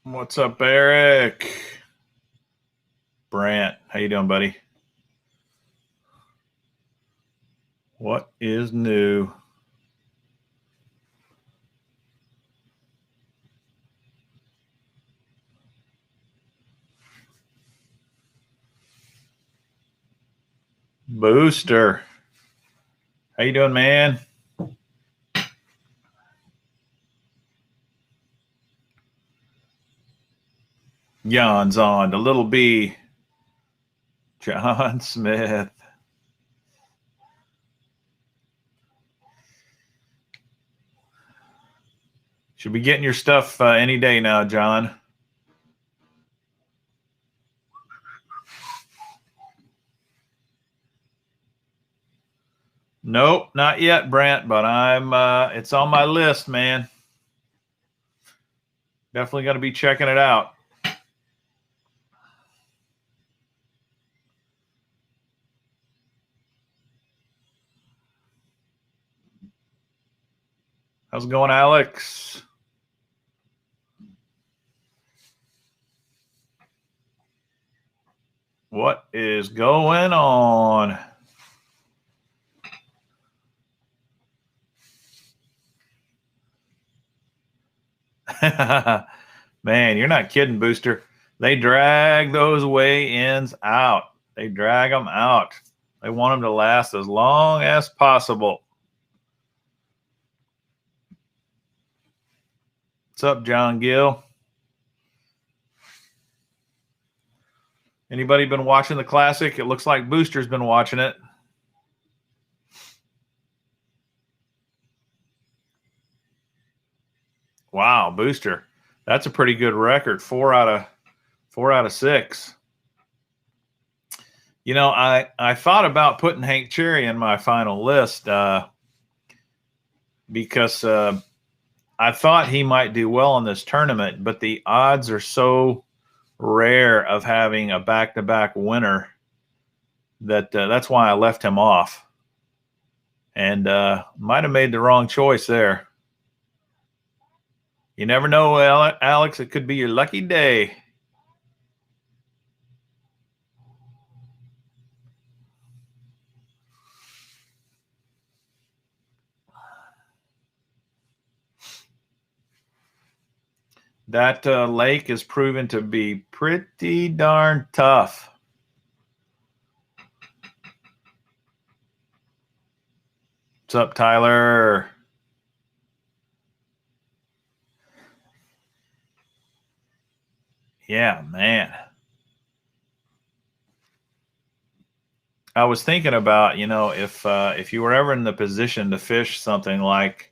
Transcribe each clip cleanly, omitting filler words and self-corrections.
What's up, Eric? Brant, how you doing, buddy? What is new? Booster, how you doing, man? Jan's on. The little B. John Smith. Should be getting your stuff any day now, John. Nope, not yet, Brant, but it's on my list, man. Definitely got to be checking it out. How's it going, Alex? What is going on? Man, you're not kidding, Booster. They drag those weigh-ins out. They drag them out. They want them to last as long as possible. What's up, John Gill? Anybody been watching the Classic? It looks like Booster's been watching it. Wow, Booster. That's a pretty good record. 4 out of 6. You know, I thought about putting Hank Cherry in my final list because I thought he might do well in this tournament, but the odds are so rare of having a back-to-back winner that that's why I left him off. And might have made the wrong choice there. You never know, Alex. It could be your lucky day. That lake is proven to be pretty darn tough. What's up, Tyler? Yeah, man. I was thinking about, if you were ever in the position to fish something like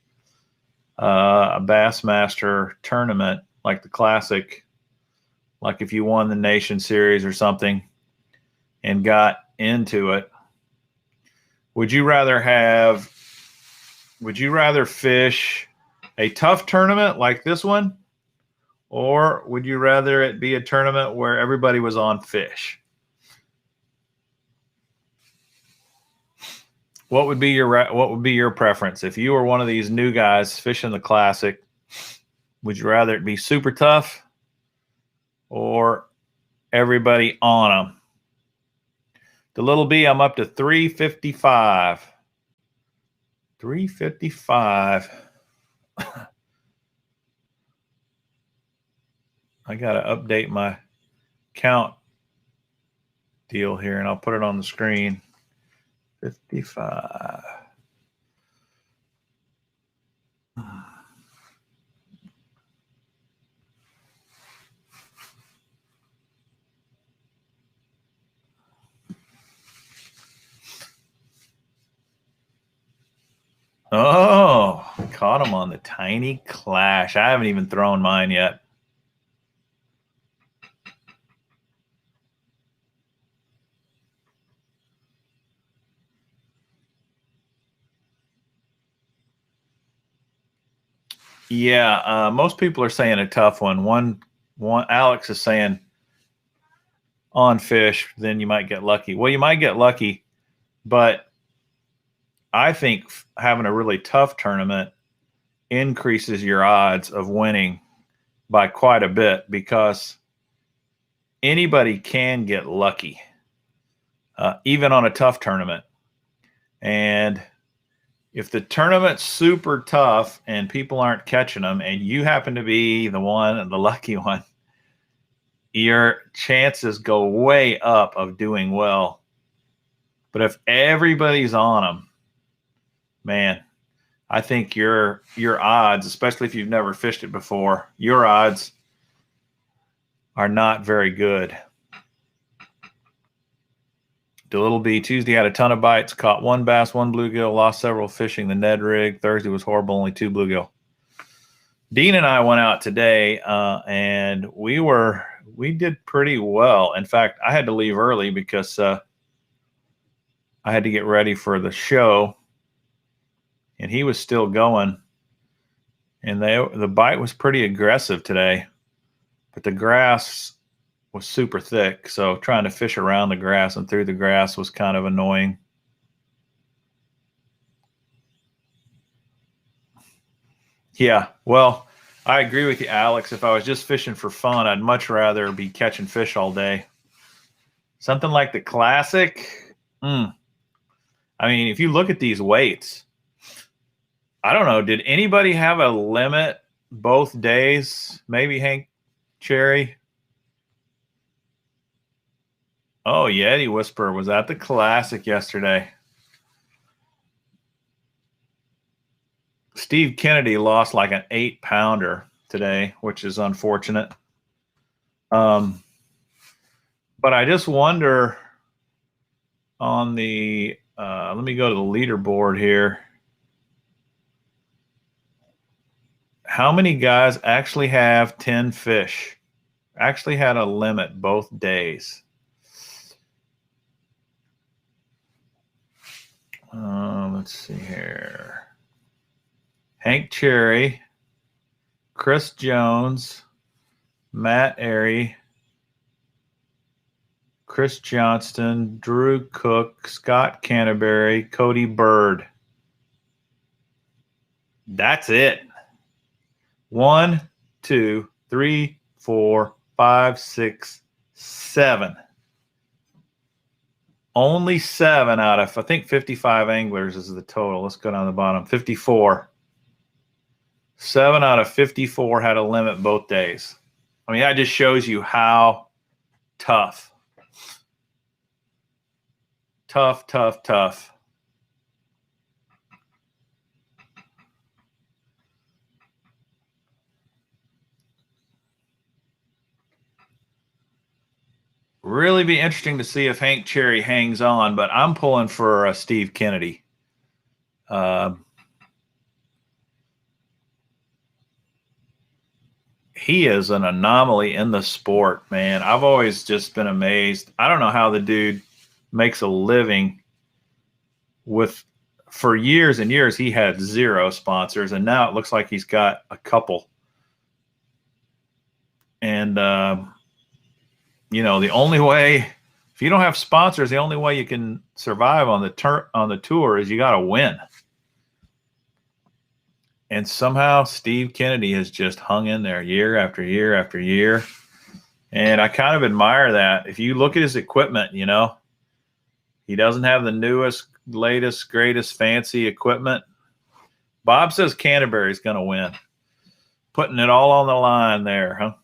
a Bassmaster tournament, like the Classic, like if you won the Nation Series or something and got into it, would you rather fish a tough tournament like this one, or would you rather it be a tournament where everybody was on fish? What would be your preference if you were one of these new guys fishing the Classic? Would you rather it be super tough or everybody on them? The little B, I'm up to 355. 355. I got to update my count deal here, and I'll put it on the screen. 55. Oh, caught him on the tiny Clash. I haven't even thrown mine yet. Yeah, most people are saying a tough one. One Alex is saying on fish, then you might get lucky. Well, you might get lucky, but I think having a really tough tournament increases your odds of winning by quite a bit because anybody can get lucky, even on a tough tournament. And if the tournament's super tough and people aren't catching them and you happen to be the lucky one, your chances go way up of doing well. But if everybody's on them, man, I think your odds, especially if you've never fished it before, your odds are not very good. Little B, Tuesday had a ton of bites, caught 1 bass, 1 bluegill, lost several fishing the Ned rig. Thursday was horrible, only 2 bluegill. Dean and I went out today, and we did pretty well. In fact, I had to leave early because I had to get ready for the show, and he was still going. And the bite was pretty aggressive today, but the grass was super thick, so trying to fish around the grass and through the grass was kind of annoying. Yeah, well, I agree with you, Alex. If I was just fishing for fun, I'd much rather be catching fish all day. Something like the Classic. I mean, if you look at these weights, I don't know, did anybody have a limit both days? Maybe Hank Cherry? Oh, Yeti Whisperer was at the Classic yesterday. Steve Kennedy lost like an 8-pounder today, which is unfortunate. But I just wonder on the let me go to the leaderboard here. How many guys actually have 10 fish? Actually had a limit both days. Let's see here. Hank Cherry, Chris Jones, Matt Airy, Chris Johnston, Drew Cook, Scott Canterbury, Cody Bird. That's it. 1, 2, 3, 4, 5, 6, 7. Only 7 out of, I think, 55 anglers is the total. Let's go down the bottom. 54. 7 out of 54 had a limit both days. I mean, that just shows you how tough. Tough. Really be interesting to see if Hank Cherry hangs on, but I'm pulling for Steve Kennedy. He is an anomaly in the sport, man. I've always just been amazed. I don't know how the dude makes a living for years and years. He had 0 sponsors, and now it looks like he's got a couple. And, the only way, if you don't have sponsors, the only way you can survive on the tour is you got to win. And somehow Steve Kennedy has just hung in there year after year after year. And I kind of admire that. If you look at his equipment, he doesn't have the newest, latest, greatest fancy equipment. Bob says Canterbury's going to win. Putting it all on the line there, huh?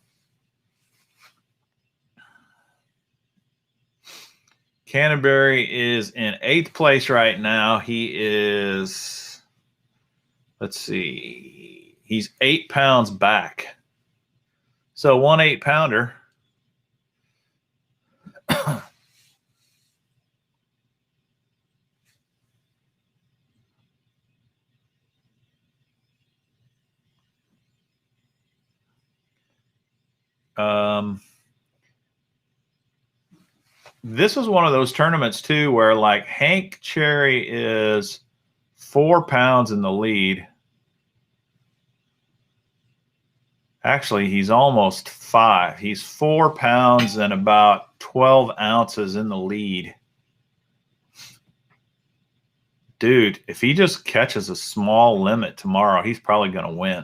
Canterbury is in 8th place right now. He is, let's see, he's 8 pounds back. So 1 8-pounder. This was one of those tournaments too where like Hank Cherry is 4 pounds in the lead. Actually, he's almost 5. He's 4 pounds and about 12 ounces in the lead. Dude, if he just catches a small limit tomorrow, he's probably going to win.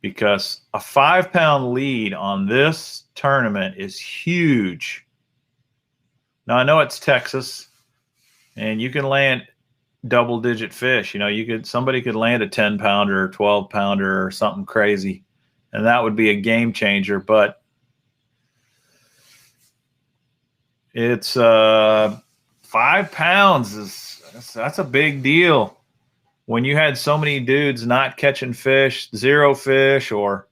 because a 5-pound lead on this tournament is huge. Now, I know it's Texas, and you can land double-digit fish. Somebody could land a 10-pounder, 12-pounder, or something crazy, and that would be a game changer. But it's 5 pounds that's a big deal. When you had so many dudes not catching fish, 0 fish or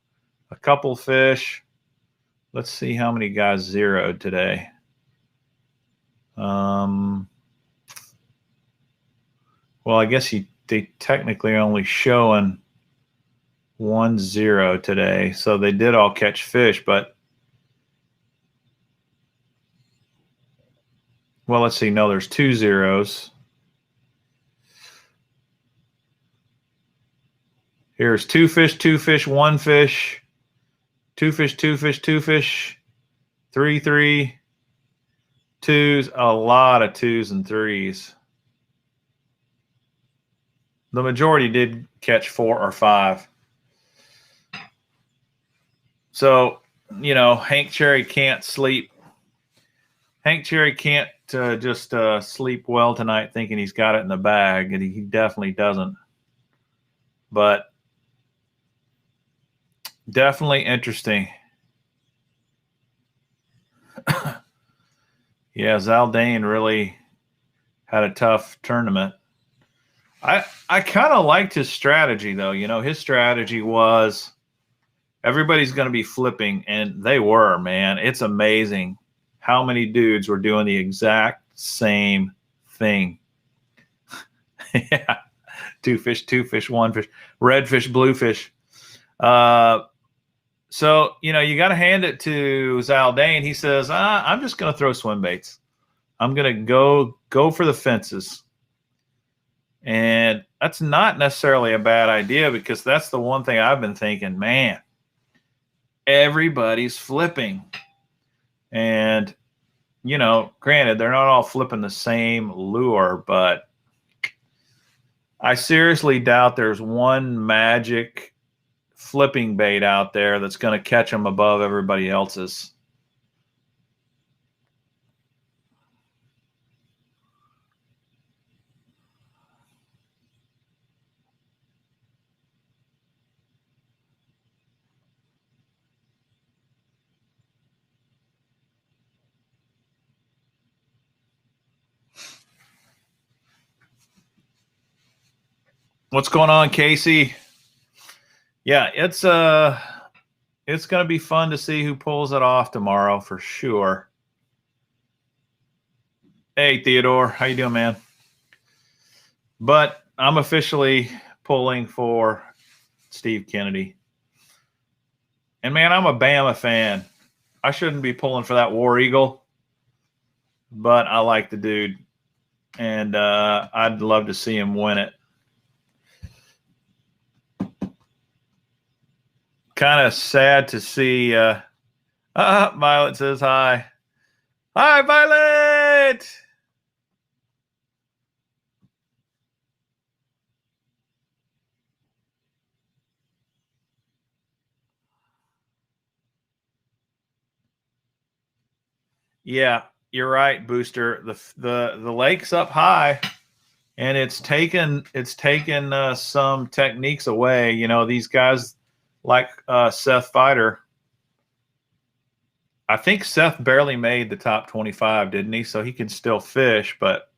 a couple fish. Let's see how many guys zeroed today. Well, I guess they technically are only showing 1 0 today, so they did all catch fish. But well, let's see. No, there's 2 zeros. Here's 2 fish, 2 fish, 1 fish, 2 fish, 2 fish, 2 fish, 3, 3, 2s, a lot of 2s and 3s. The majority did catch 4 or 5. So, Hank Cherry can't sleep. Hank Cherry can't just sleep well tonight thinking he's got it in the bag, and he definitely doesn't. But definitely interesting. Yeah, Zaldain really had a tough tournament. I kind of liked his strategy, though. His strategy was everybody's going to be flipping, and they were, man. It's amazing how many dudes were doing the exact same thing. Yeah. 2 fish, 1 fish, red fish, blue fish. So, you got to hand it to Zaldain. He says, I'm just going to throw swim baits. I'm going to go for the fences. And that's not necessarily a bad idea, because that's the one thing I've been thinking, man, everybody's flipping. And, granted, they're not all flipping the same lure, but I seriously doubt there's one magic flipping bait out there that's going to catch them above everybody else's. What's going on, Casey? Yeah, it's going to be fun to see who pulls it off tomorrow for sure. Hey, Theodore, how you doing, man? But I'm officially pulling for Steve Kennedy. And, man, I'm a Bama fan. I shouldn't be pulling for that War Eagle, but I like the dude, and I'd love to see him win it. Kind of sad to see. Violet says hi. Hi, Violet. Yeah, you're right, Booster. The lake's up high, and it's taken some techniques away. These guys like Seth Fighter. I think Seth barely made the top 25, didn't he? So he can still fish, but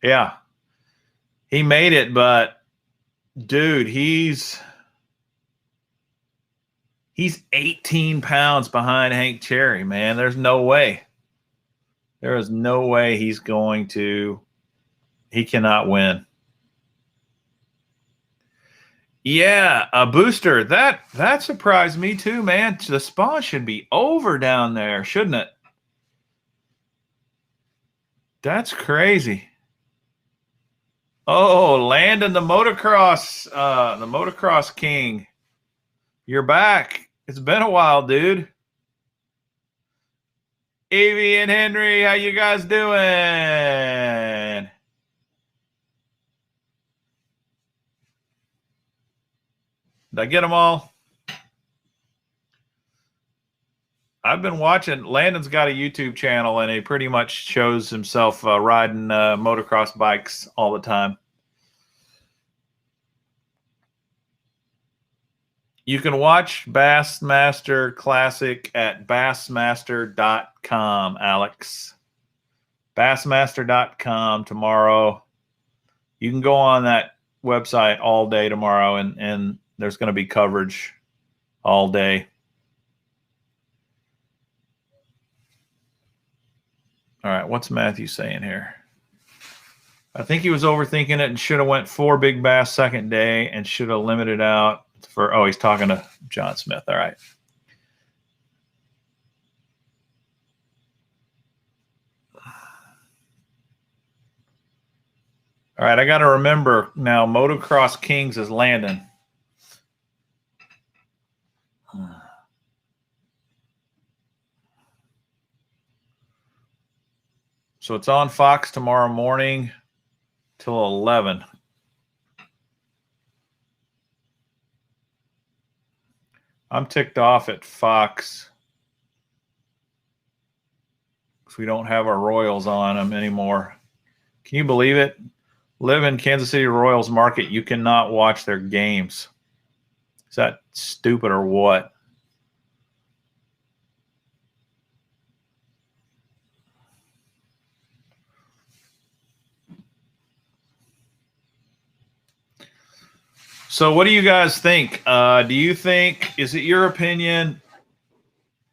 yeah, he made it. But dude, he's 18 pounds behind Hank Cherry, man. There's no way. There is no way he cannot win. Yeah, a Booster. That surprised me too, man. The spawn should be over down there, shouldn't it? That's crazy. Oh, Landon, the motocross king. You're back. It's been a while, dude. Evie and Henry, how you guys doing? Did I get them all? I've been watching. Landon's got a YouTube channel, and he pretty much shows himself riding motocross bikes all the time. You can watch Bassmaster Classic at bassmaster.com, Alex. Bassmaster.com tomorrow. You can go on that website all day tomorrow, and there's going to be coverage all day. All right, what's Matthew saying here? I think he was overthinking it and should have went 4 big bass second day and should have limited out for, oh, he's talking to John Smith. All right. All right, I got to remember now, Motocross Kings is Landon. So it's on Fox tomorrow morning till 11. I'm ticked off at Fox because we don't have our Royals on them anymore. Can you believe it? Live in Kansas City Royals market, you cannot watch their games. Is that stupid or what? So what do you guys think? Do you think, is it your opinion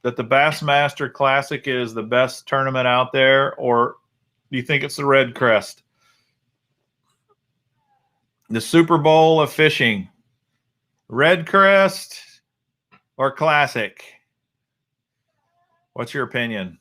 that the Bassmaster Classic is the best tournament out there, or do you think it's the Red Crest? The Super Bowl of fishing, Red Crest or Classic? What's your opinion?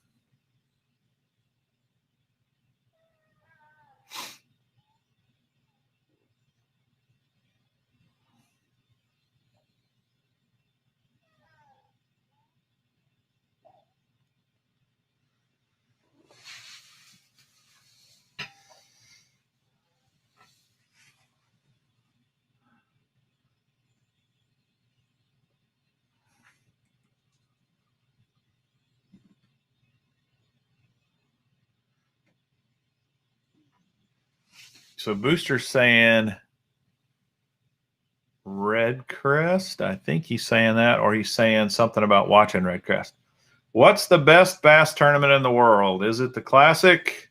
So Booster's saying Red Crest. I think he's saying that, or he's saying something about watching Red Crest. What's the best bass tournament in the world? Is it the Classic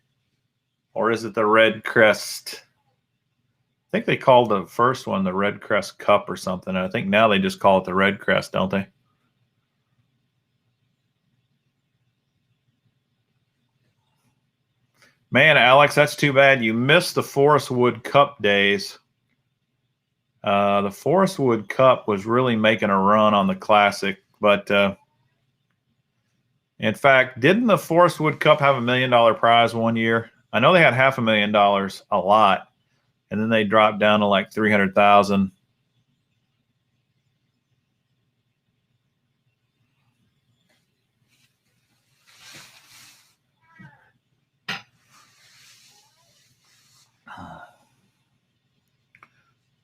or is it the Red Crest? I think they called the first one the Red Crest Cup or something. I think now they just call it the Red Crest, don't they? Man, Alex, that's too bad. You missed the Forest Wood Cup days. The Forest Wood Cup was really making a run on the Classic, but in fact, didn't the Forest Wood Cup have $1 million prize one year? I know they had $500,000, a lot, and then they dropped down to like 300,000.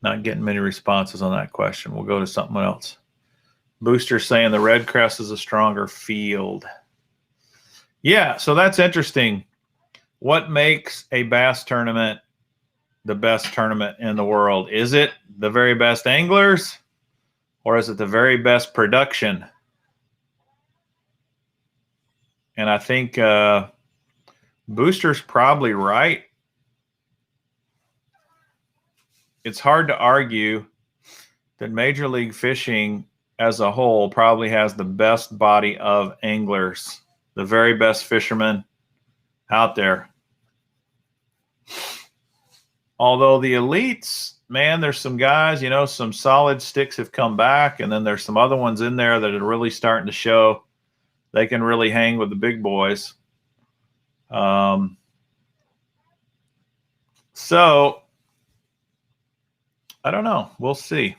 Not getting many responses on that question. We'll go to something else. Booster saying the Red Crest is a stronger field. Yeah, so that's interesting. What makes a bass tournament the best tournament in the world? Is it the very best anglers, or is it the very best production? And I think Booster's probably right. It's hard to argue that Major League Fishing as a whole probably has the best body of anglers, the very best fishermen out there. Although the elites, man, there's some guys, you know, some solid sticks have come back, and then there's some other ones in there that are really starting to show they can really hang with the big boys. So I don't know. We'll see.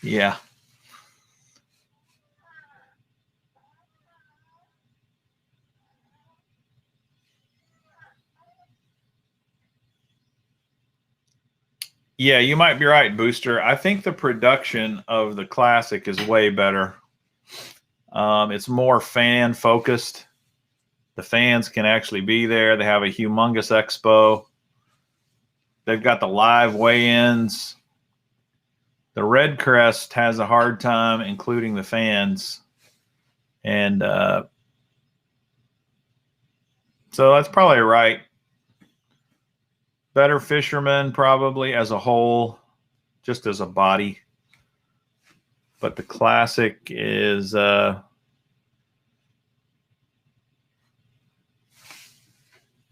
Yeah. Yeah, you might be right, Booster. I think the production of the Classic is way better. It's more fan focused. The fans can actually be there. They have a humongous expo. They've got the live weigh-ins. The Red Crest has a hard time including the fans. And so that's probably right. Better fishermen probably as a whole, just as a body. But the Classic is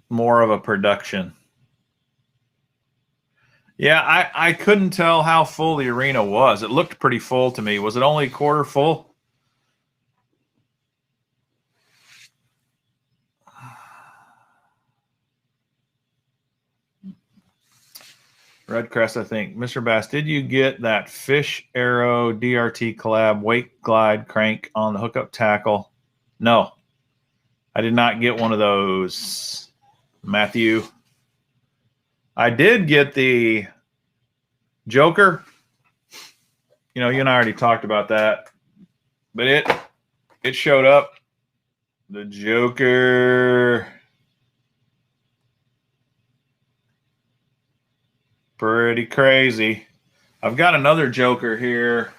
more of a production. Yeah, I couldn't tell how full the arena was. It looked pretty full to me. Was it only a quarter full? Red Crest, I think. Mr. Bass, did you get that Fish Arrow DRT collab wake glide crank on the hookup tackle? No, I did not get one of those, Matthew. I did get the Joker. You know, you and I already talked about that, but it showed up. The Joker. Pretty crazy. I've got another Joker here,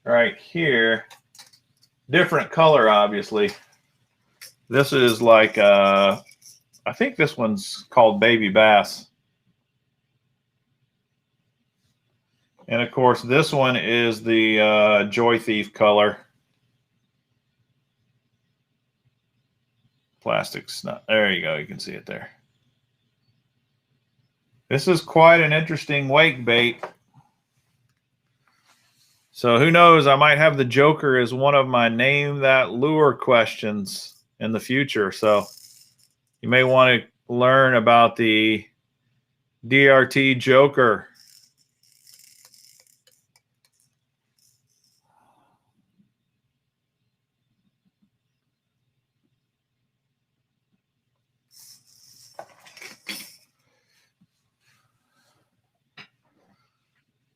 right here. Different color, obviously. This is like, I think this one's called Baby Bass. And of course, this one is the Joy Thief color. Plastic's not, there you go. You can see it there. This is quite an interesting wake bait. So who knows? I might have the Joker as one of my name that lure questions in the future. So you may want to learn about the DRT Joker.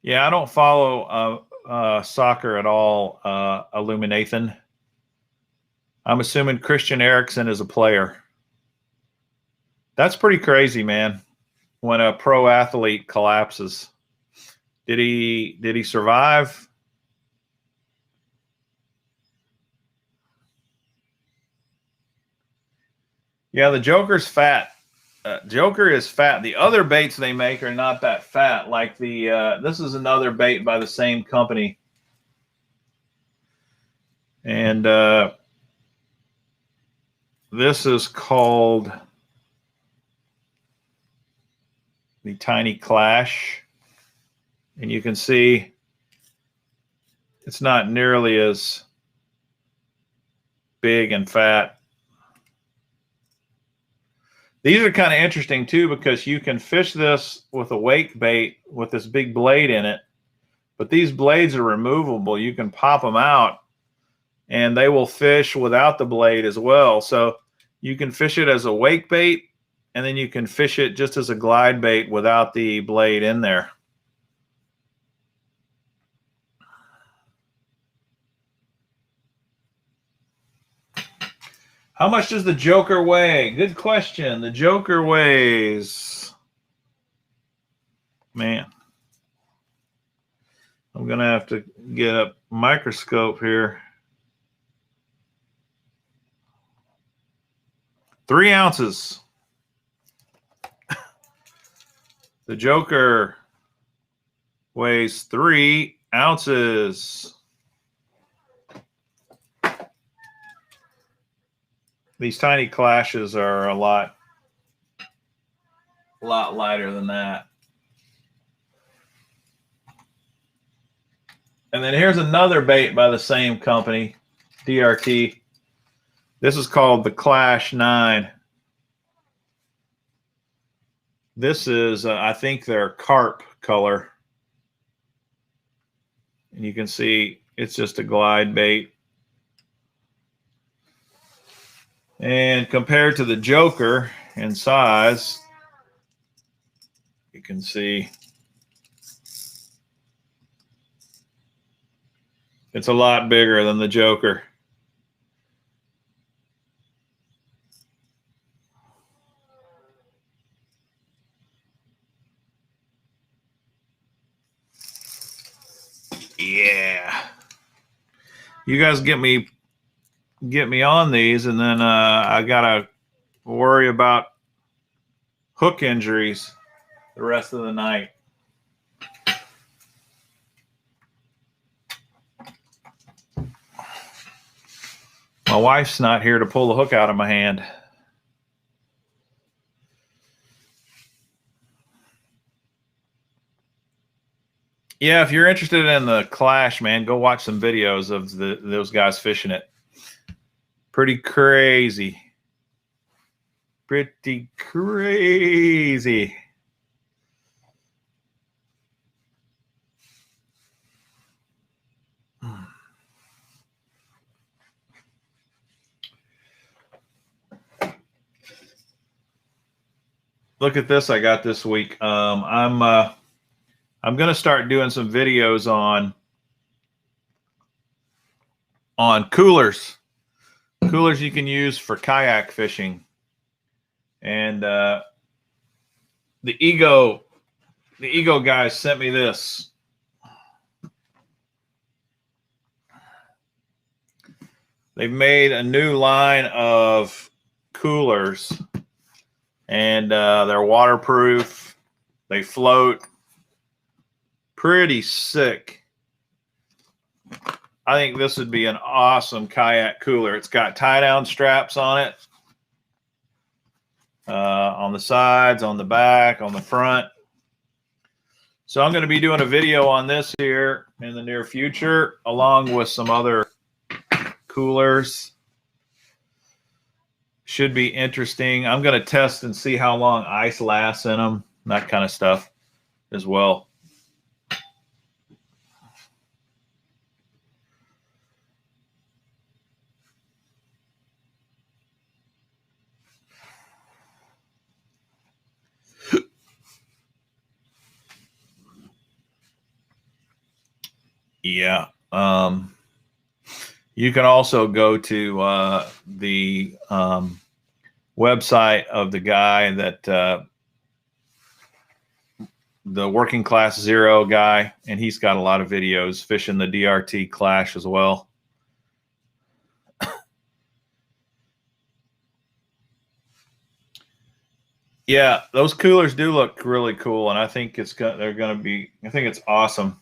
Yeah, I don't follow soccer at all, Illuminathan. I'm assuming Christian Eriksen is a player. That's pretty crazy, man. When a pro athlete collapses, did he survive? Yeah, the Joker's fat. Joker is fat. The other baits they make are not that fat. Like the this is another bait by the same company, and this is called the Tiny Clash, and you can see it's not nearly as big and fat. These are kind of interesting too because you can fish this with a wake bait with this big blade in it, but these blades are removable. You can pop them out and they will fish without the blade as well. So you can fish it as a wake bait and then you can fish it just as a glide bait without the blade in there. How much does the Joker weigh? Good question. The Joker weighs, man, I'm going to have to get a microscope here. 3 ounces. The Joker weighs 3 ounces. These Tiny Clashes are a lot lighter than that. And then here's another bait by the same company, DRT. This is called the Clash 9. This is, I think, their carp color. And you can see it's just a glide bait. And compared to the Joker in size, you can see It's a lot bigger than the Joker. Yeah. You guys get me on these, and then I gotta worry about hook injuries the rest of the night. My wife's not here to pull the hook out of my hand. Yeah, if you're interested in the Clash, man, go watch some videos of those guys fishing it. Pretty crazy. Pretty crazy. Look at this I got this week. I'm going to start doing some videos on coolers you can use for kayak fishing. And the Ego guys sent me this. They've made a new line of coolers, and they're waterproof. They float. Pretty sick. I think this would be an awesome kayak cooler. It's got tie-down straps on it, on the sides, on the back, on the front. So I'm going to be doing a video on this here in the near future, along with some other coolers. Should be interesting. I'm going to test and see how long ice lasts in them, that kind of stuff as well. Yeah. You can also go to the website of the guy that the Working Class Zero guy, and he's got a lot of videos fishing the DRT Clash as well. Yeah, those coolers do look really cool, and I think I think it's awesome.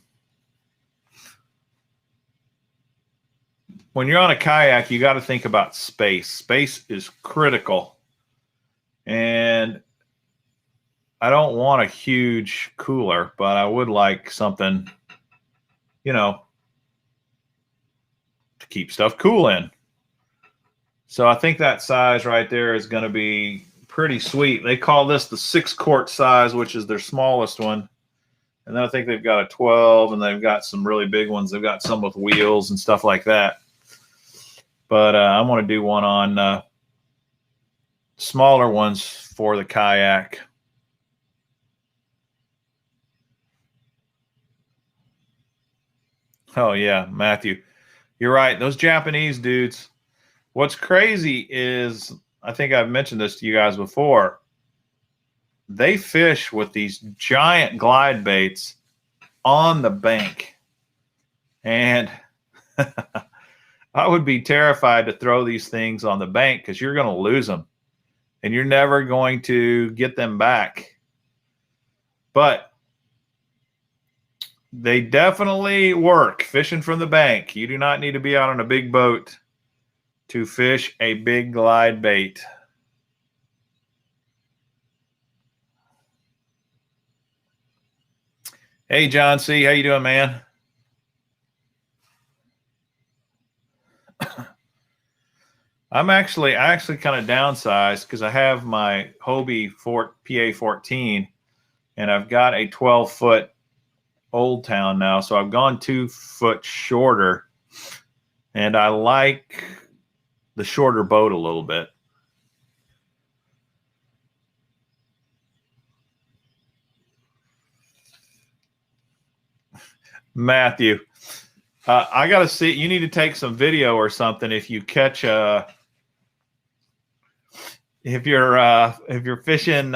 When you're on a kayak, you got to think about space. Space is critical. And I don't want a huge cooler, but I would like something, to keep stuff cool in. So I think that size right there is going to be pretty sweet. They call this the 6-quart size, which is their smallest one. And then I think they've got a 12, and they've got some really big ones. They've got some with wheels and stuff like that. But I want to do one on smaller ones for the kayak. Oh, yeah, Matthew. You're right. Those Japanese dudes, what's crazy is, I think I've mentioned this to you guys before, they fish with these giant glide baits on the bank. And I would be terrified to throw these things on the bank because you're going to lose them and you're never going to get them back. But they definitely work fishing from the bank. You do not need to be out on a big boat to fish a big glide bait. Hey, John C., how you doing, man? I actually kind of downsized because I have my Hobie PA14 and I've got a 12-foot Old Town now. So I've gone 2 foot shorter, and I like the shorter boat a little bit. Matthew, I got to see. You need to take some video or something if you catch if you're fishing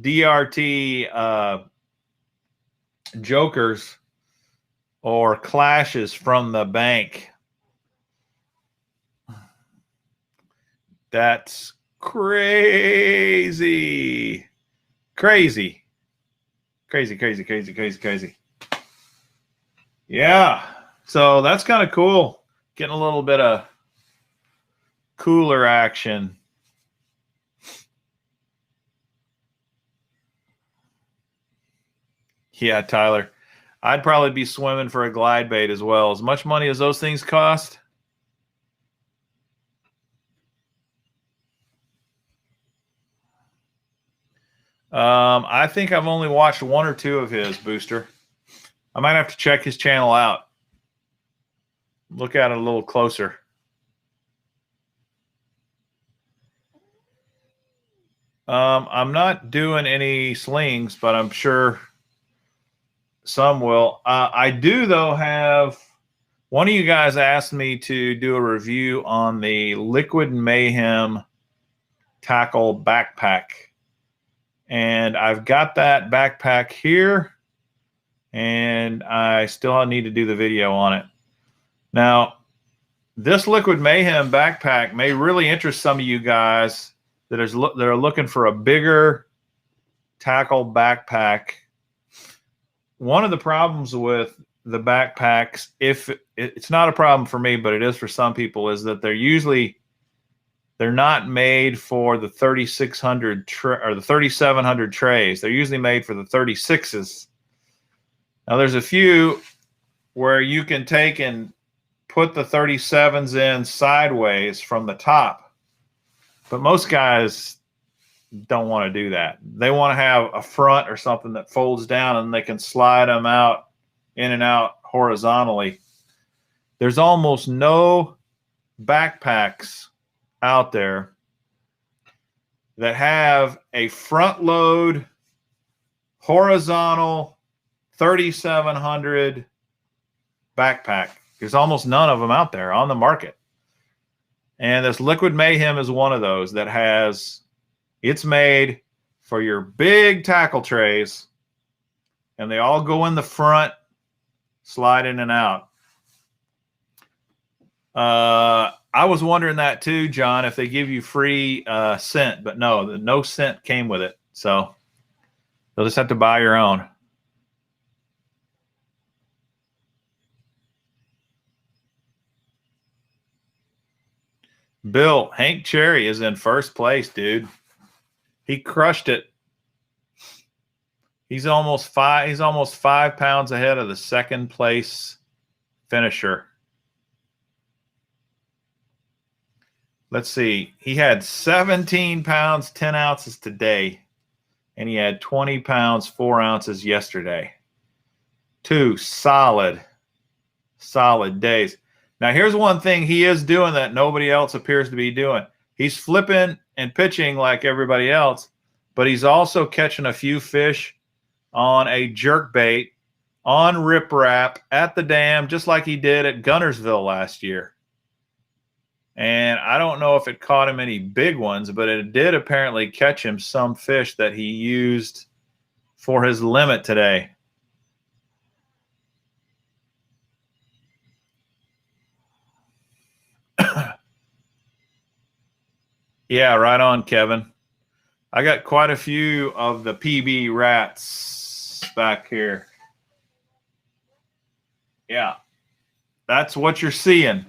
DRT jokers or clashes from the bank. That's crazy. Crazy. Crazy, crazy, crazy, crazy, crazy. Yeah. So that's kind of cool. Getting a little bit of cooler action. Yeah, Tyler. I'd probably be swimming for a glide bait as well. As much money as those things cost. I think I've only watched one or two of his, Booster. I might have to check his channel out. Look at it a little closer. I'm not doing any slings, but I'm sure some will. I do, though, have one of you guys asked me to do a review on the Liquid Mayhem tackle backpack. And I've got that backpack here, and I still need to do the video on it. Now, this Liquid Mayhem backpack may really interest some of you guys that are looking for a bigger tackle backpack. One of the problems with the backpacks, if it's not a problem for me, but it is for some people, is that they're not made for the 3600 or the 3700 trays. They're usually made for the 36s. Now there's a few where you can take and put the 37s in sideways from the top, but most guys don't want to do that. They want to have a front or something that folds down and they can slide them out in and out horizontally. There's almost no backpacks out there that have a front load horizontal 3700 backpack. There's almost none of them out there on the market. And this Liquid Mayhem is one of those that has, it's made for your big tackle trays, and they all go in the front, slide in and out. I was wondering that too, John, if they give you free scent, but no scent came with it. So you'll just have to buy your own. Bill, Hank Cherry is in first place, dude. He crushed it. He's almost 5 pounds ahead of the second place finisher. Let's see. He had 17 pounds, 10 ounces today, and he had 20 pounds, 4 ounces yesterday. 2 solid days. Now, here's one thing he is doing that nobody else appears to be doing. He's flipping and pitching like everybody else, but he's also catching a few fish on a jerk bait, on riprap, at the dam, just like he did at Gunnersville last year. And I don't know if it caught him any big ones, but it did apparently catch him some fish that he used for his limit today. Yeah, right on, Kevin. I got quite a few of the PB rats back here. Yeah, that's what you're seeing.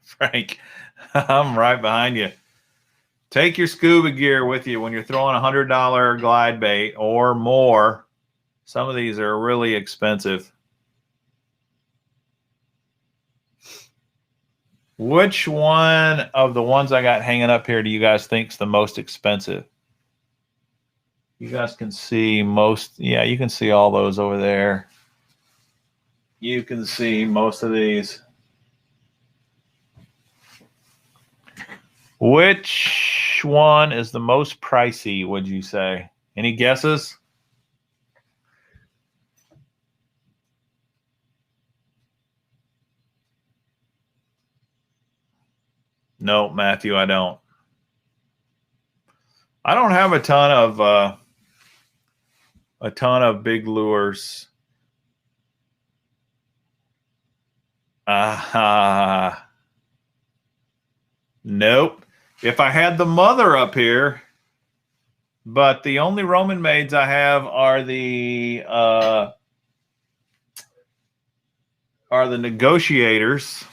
Frank, I'm right behind you. Take your scuba gear with you when you're throwing $100 glide bait or more. Some of these are really expensive. Which one of the ones I got hanging up here do you guys think is the most expensive? You guys can see most. Yeah, you can see all those over there. You can see most of these. Which one is the most pricey, would you say? Any guesses? No, Matthew, I don't. I don't have a ton of big lures. Nope. If I had the mother up here, but the only Roman maids I have are the negotiators,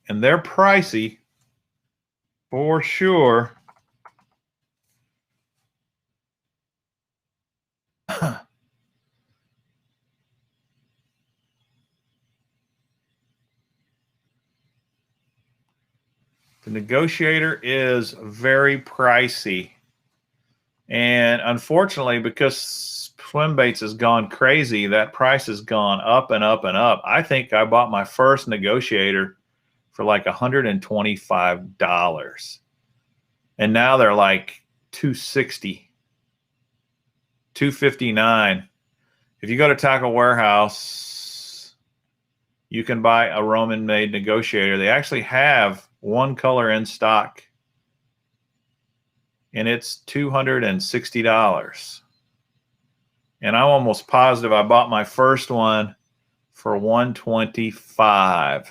and they're pricey for sure. The negotiator is very pricey. And unfortunately, because swim baits has gone crazy, that price has gone up and up and up. I think I bought my first negotiator for like $125. And now they're like $260, $259. If you go to Tackle Warehouse, you can buy a Roman made negotiator. They actually have one color in stock, and it's $260. And I'm almost positive I bought my first one for $125.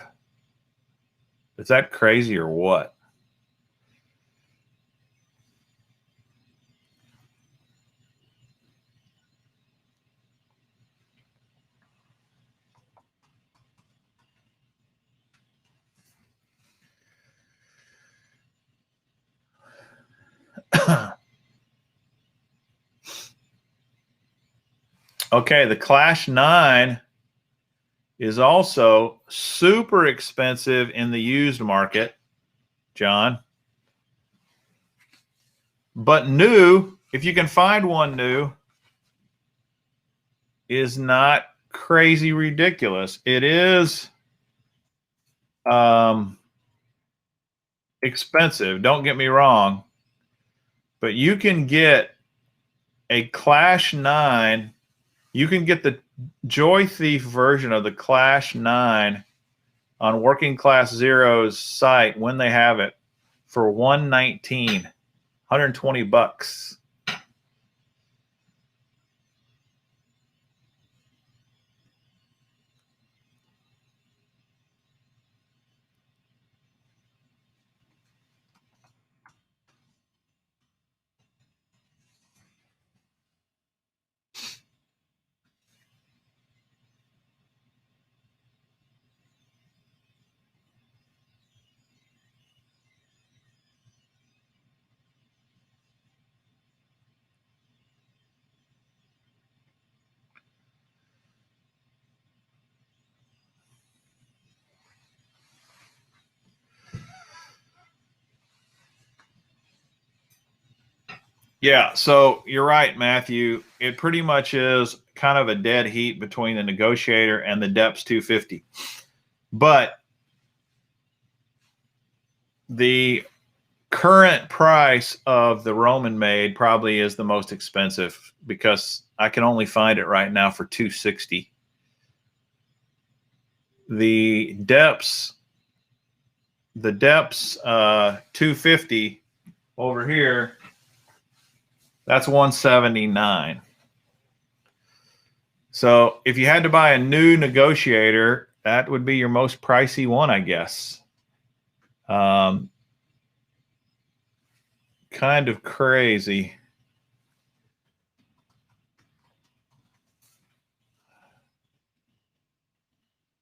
Is that crazy or what? Okay, the Clash 9 is also super expensive in the used market, John. But new, if you can find one new, is not crazy ridiculous. It is expensive, don't get me wrong, but you can get a Clash 9. You can get the Joy Thief version of the Clash 9 on Working Class Zero's site when they have it for $119, $120. Yeah, so you're right, Matthew. It pretty much is kind of a dead heat between the negotiator and the Deps 250. But the current price of the Roman made probably is the most expensive because I can only find it right now for $260. The Deps 250 over here, that's $179. So if you had to buy a new negotiator, that would be your most pricey one, I guess. Kind of crazy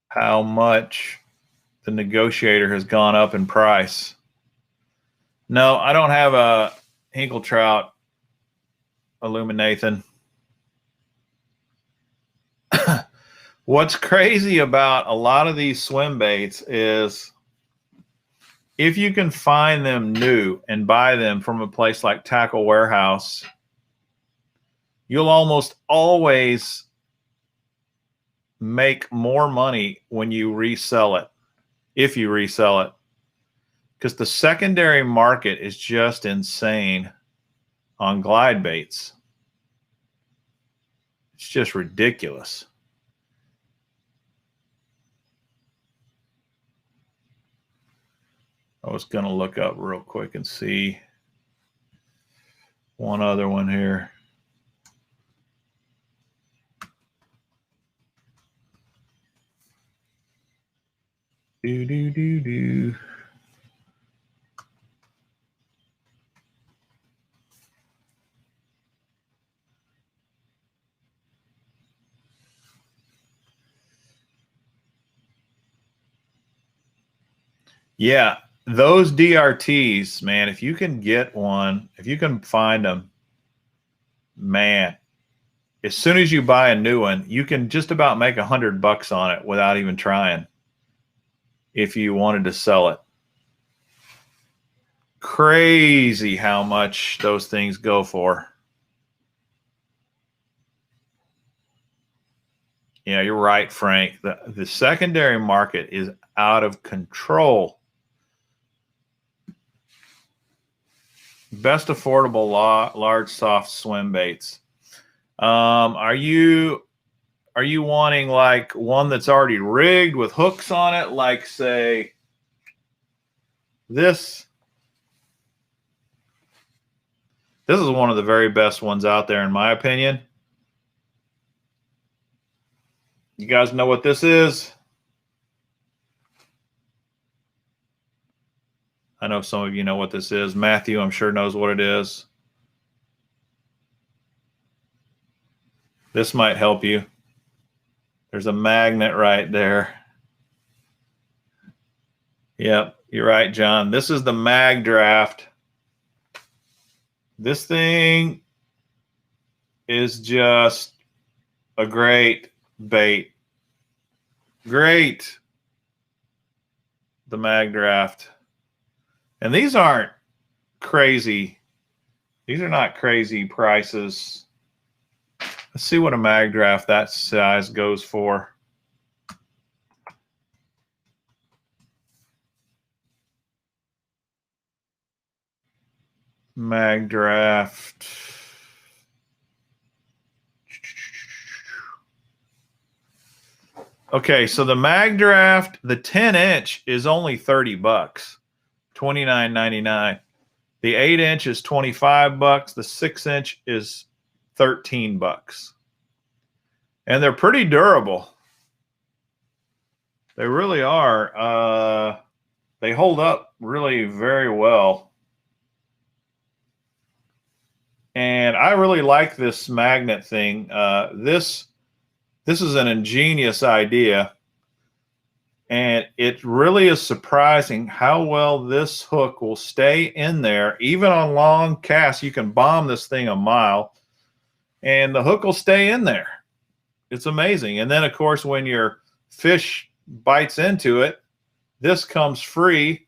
how much the negotiator has gone up in price. No, I don't have a Hinkle Trout Illuminathan. What's crazy about a lot of these swim baits is if you can find them new and buy them from a place like Tackle Warehouse, you'll almost always make more money when you resell it, if you resell it. because the secondary market is just insane on glide baits. It's just ridiculous. I was going to look up real quick and see one other one here. Do. Yeah, those DRTs, man, if you can get one, if you can find them, man, as soon as you buy a new one, you can just about make $100 on it without even trying if you wanted to sell it. Crazy how much those things go for. Yeah, you're right, Frank. The secondary market is out of control. Best affordable large soft swim baits. Are you wanting like one that's already rigged with hooks on it, like say this? This is one of the very best ones out there, in my opinion. You guys know what this is? I know some of you know what this is. Matthew, I'm sure, knows what it is. This might help you. There's a magnet right there. Yep, you're right, John. This is the Mag Draft. This thing is just a great bait. Great. The Mag Draft. And these aren't crazy. These are not crazy prices. Let's see what a Mag Draft that size goes for. Mag Draft. Okay, so the Mag Draft, the 10-inch is only $30, $29.99. The 8-inch is $25. The 6-inch is $13. And they're pretty durable. They really are. They hold up really very well. And I really like this magnet thing. This is an ingenious idea. And it really is surprising how well this hook will stay in there. Even on long casts, you can bomb this thing a mile, and the hook will stay in there. It's amazing. And then, of course, when your fish bites into it, this comes free,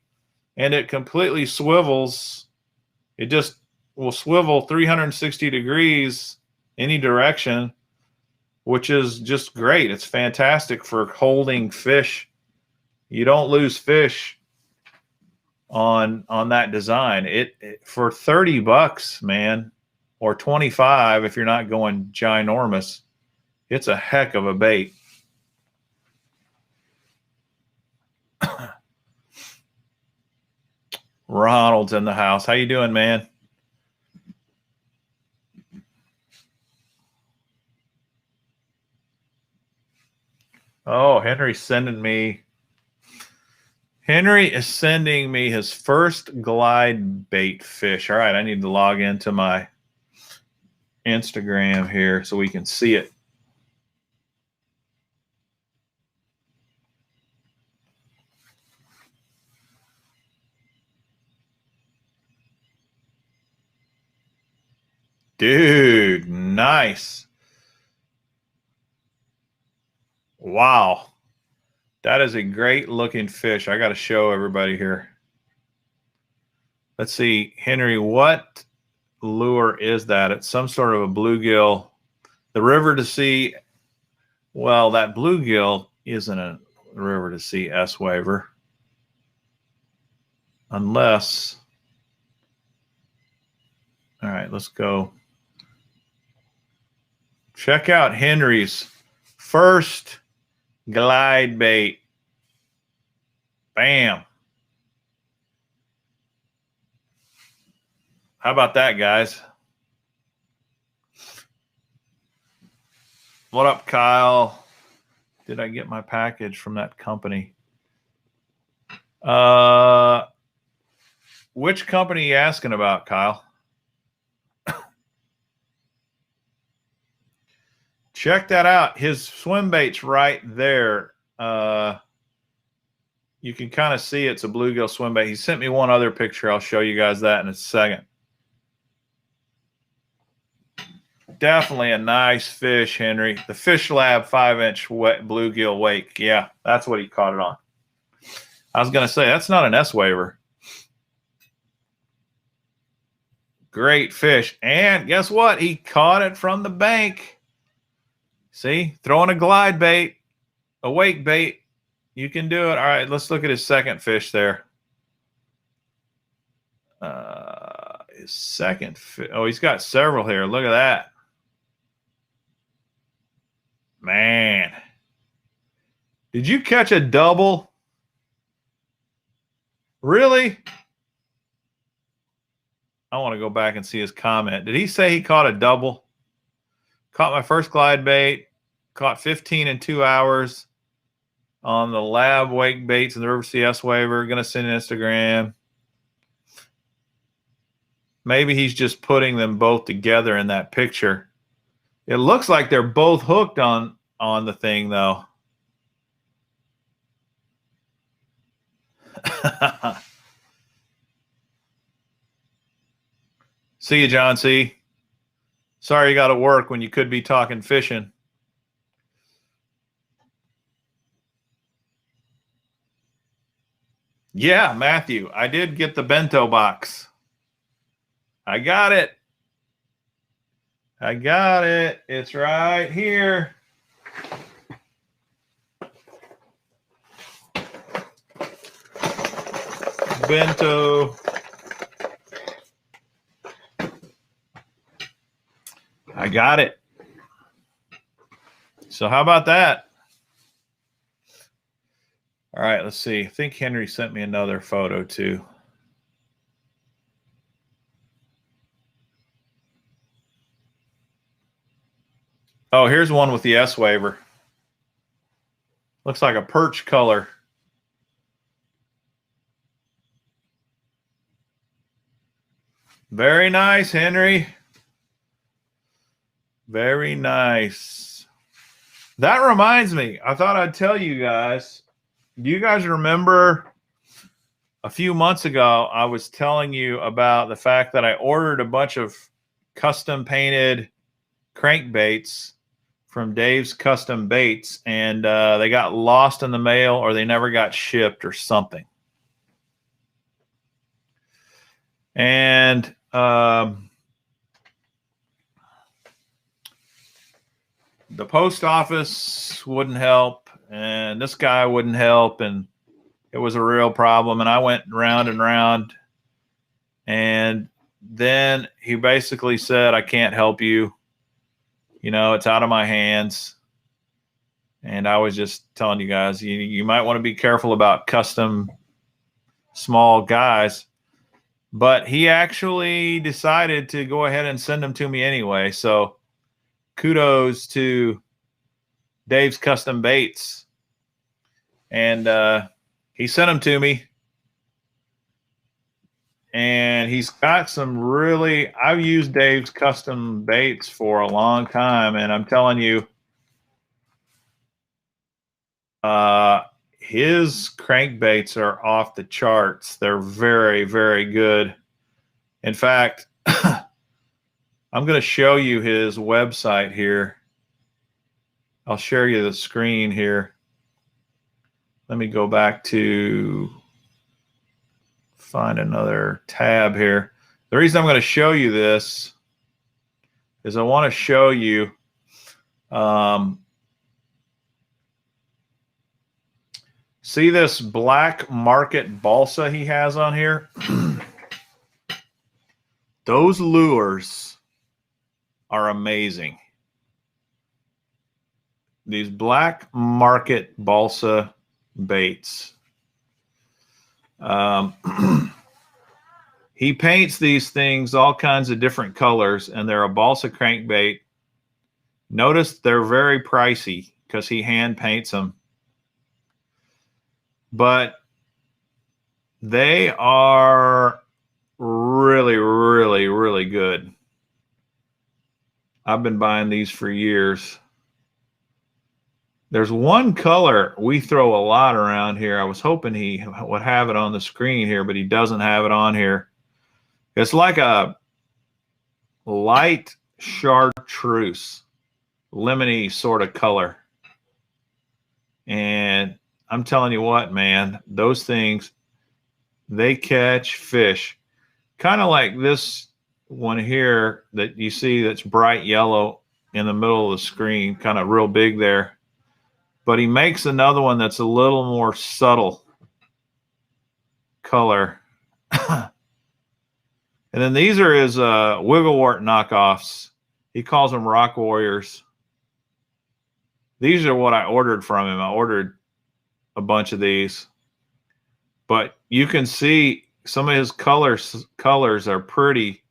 and it completely swivels. It just will swivel 360 degrees any direction, which is just great. It's fantastic for holding fish. You don't lose fish on that design. It for $30, man, or 25 if you're not going ginormous. It's a heck of a bait. Ronald's in the house. How you doing, man? Oh, Henry is sending me his first glide bait fish. All right, I need to log into my Instagram here so we can see it. Dude, nice. Wow. That is a great looking fish. I got to show everybody here. Let's see, Henry, what lure is that? It's some sort of a bluegill. The river to sea. Well, that bluegill isn't a river to sea S-waver. Unless, all right, let's go. Check out Henry's first glide bait. Bam. How about that, guys? What up, Kyle? Did I get my package from that company? Which company are you asking about, Kyle? Check that out. His swim bait's right there. You can kind of see it's a bluegill swim bait. He sent me one other picture. I'll show you guys that in a second. Definitely a nice fish, Henry. The Fish Lab 5-inch bluegill wake. Yeah, that's what he caught it on. I was going to say, that's not an S-waver. Great fish. And guess what? He caught it from the bank. See, throwing a glide bait, a wake bait. You can do it. All right, let's look at his second fish there. His second fish. Oh, he's got several here. Look at that. Man. Did you catch a double? Really? I want to go back and see his comment. Did he say he caught a double? Caught my first glide bait. Caught 15 in 2 hours on the lab wake baits and the River CS waiver. Going to send an Instagram. Maybe he's just putting them both together in that picture. It looks like they're both hooked on the thing, though. See you, John C. Sorry you got to work when you could be talking fishing. Yeah, Matthew, I did get the bento box. I got it. I got it. It's right here. Bento. I got it. So how about that? All right, let's see. I think Henry sent me another photo too. Oh, here's one with the S waiver. Looks like a perch color. Very nice, Henry. Very nice. That reminds me, I thought I'd tell you guys. Do you guys remember a few months ago, I was telling you about the fact that I ordered a bunch of custom painted crankbaits from Dave's Custom Baits, and they got lost in the mail or they never got shipped or something. And the post office wouldn't help, and this guy wouldn't help, and it was a real problem. And I went round and round, and then he basically said, I can't help you. You know, it's out of my hands. And I was just telling you guys, you might want to be careful about custom small guys. But he actually decided to go ahead and send them to me anyway. So kudos to Dave's Custom Baits. And he sent them to me. And he's got some really, I've used Dave's Custom Baits for a long time. And I'm telling you, his crankbaits are off the charts. They're very, very good. In fact, I'm going to show you his website here. I'll share you the screen here. Let me go back to find another tab here. The reason I'm going to show you this is I want to show you See this black market balsa he has on here? Those lures are amazing. These black market balsa baits. He paints these things all kinds of different colors, and they're a balsa crankbait. Notice they're very pricey because he hand paints them. But they are really, really, really good. I've been buying these for years. There's one color we throw a lot around here. I was hoping he would have it on the screen here, but he doesn't have it on here. It's like a light chartreuse, lemony sort of color. And I'm telling you what, man, those things, they catch fish. Kind of like this one here that you see that's bright yellow in the middle of the screen, kind of real big there. But he makes another one that's a little more subtle color. And then these are his wigglewort knockoffs. He calls them Rock Warriors. These are what I ordered from him. I ordered a bunch of these. But you can see some of his colors are pretty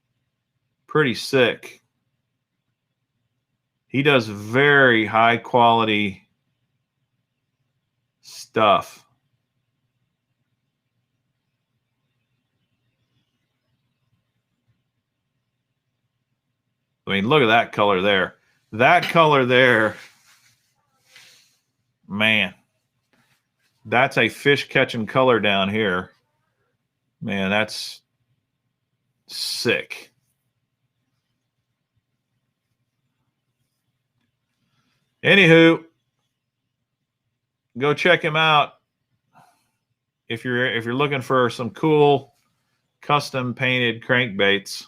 sick. He does very high quality stuff. I mean, look at that color there. That color there, man, that's a fish catching color down here. Man, that's sick. Anywho, go check him out if you're looking for some cool custom painted crankbaits.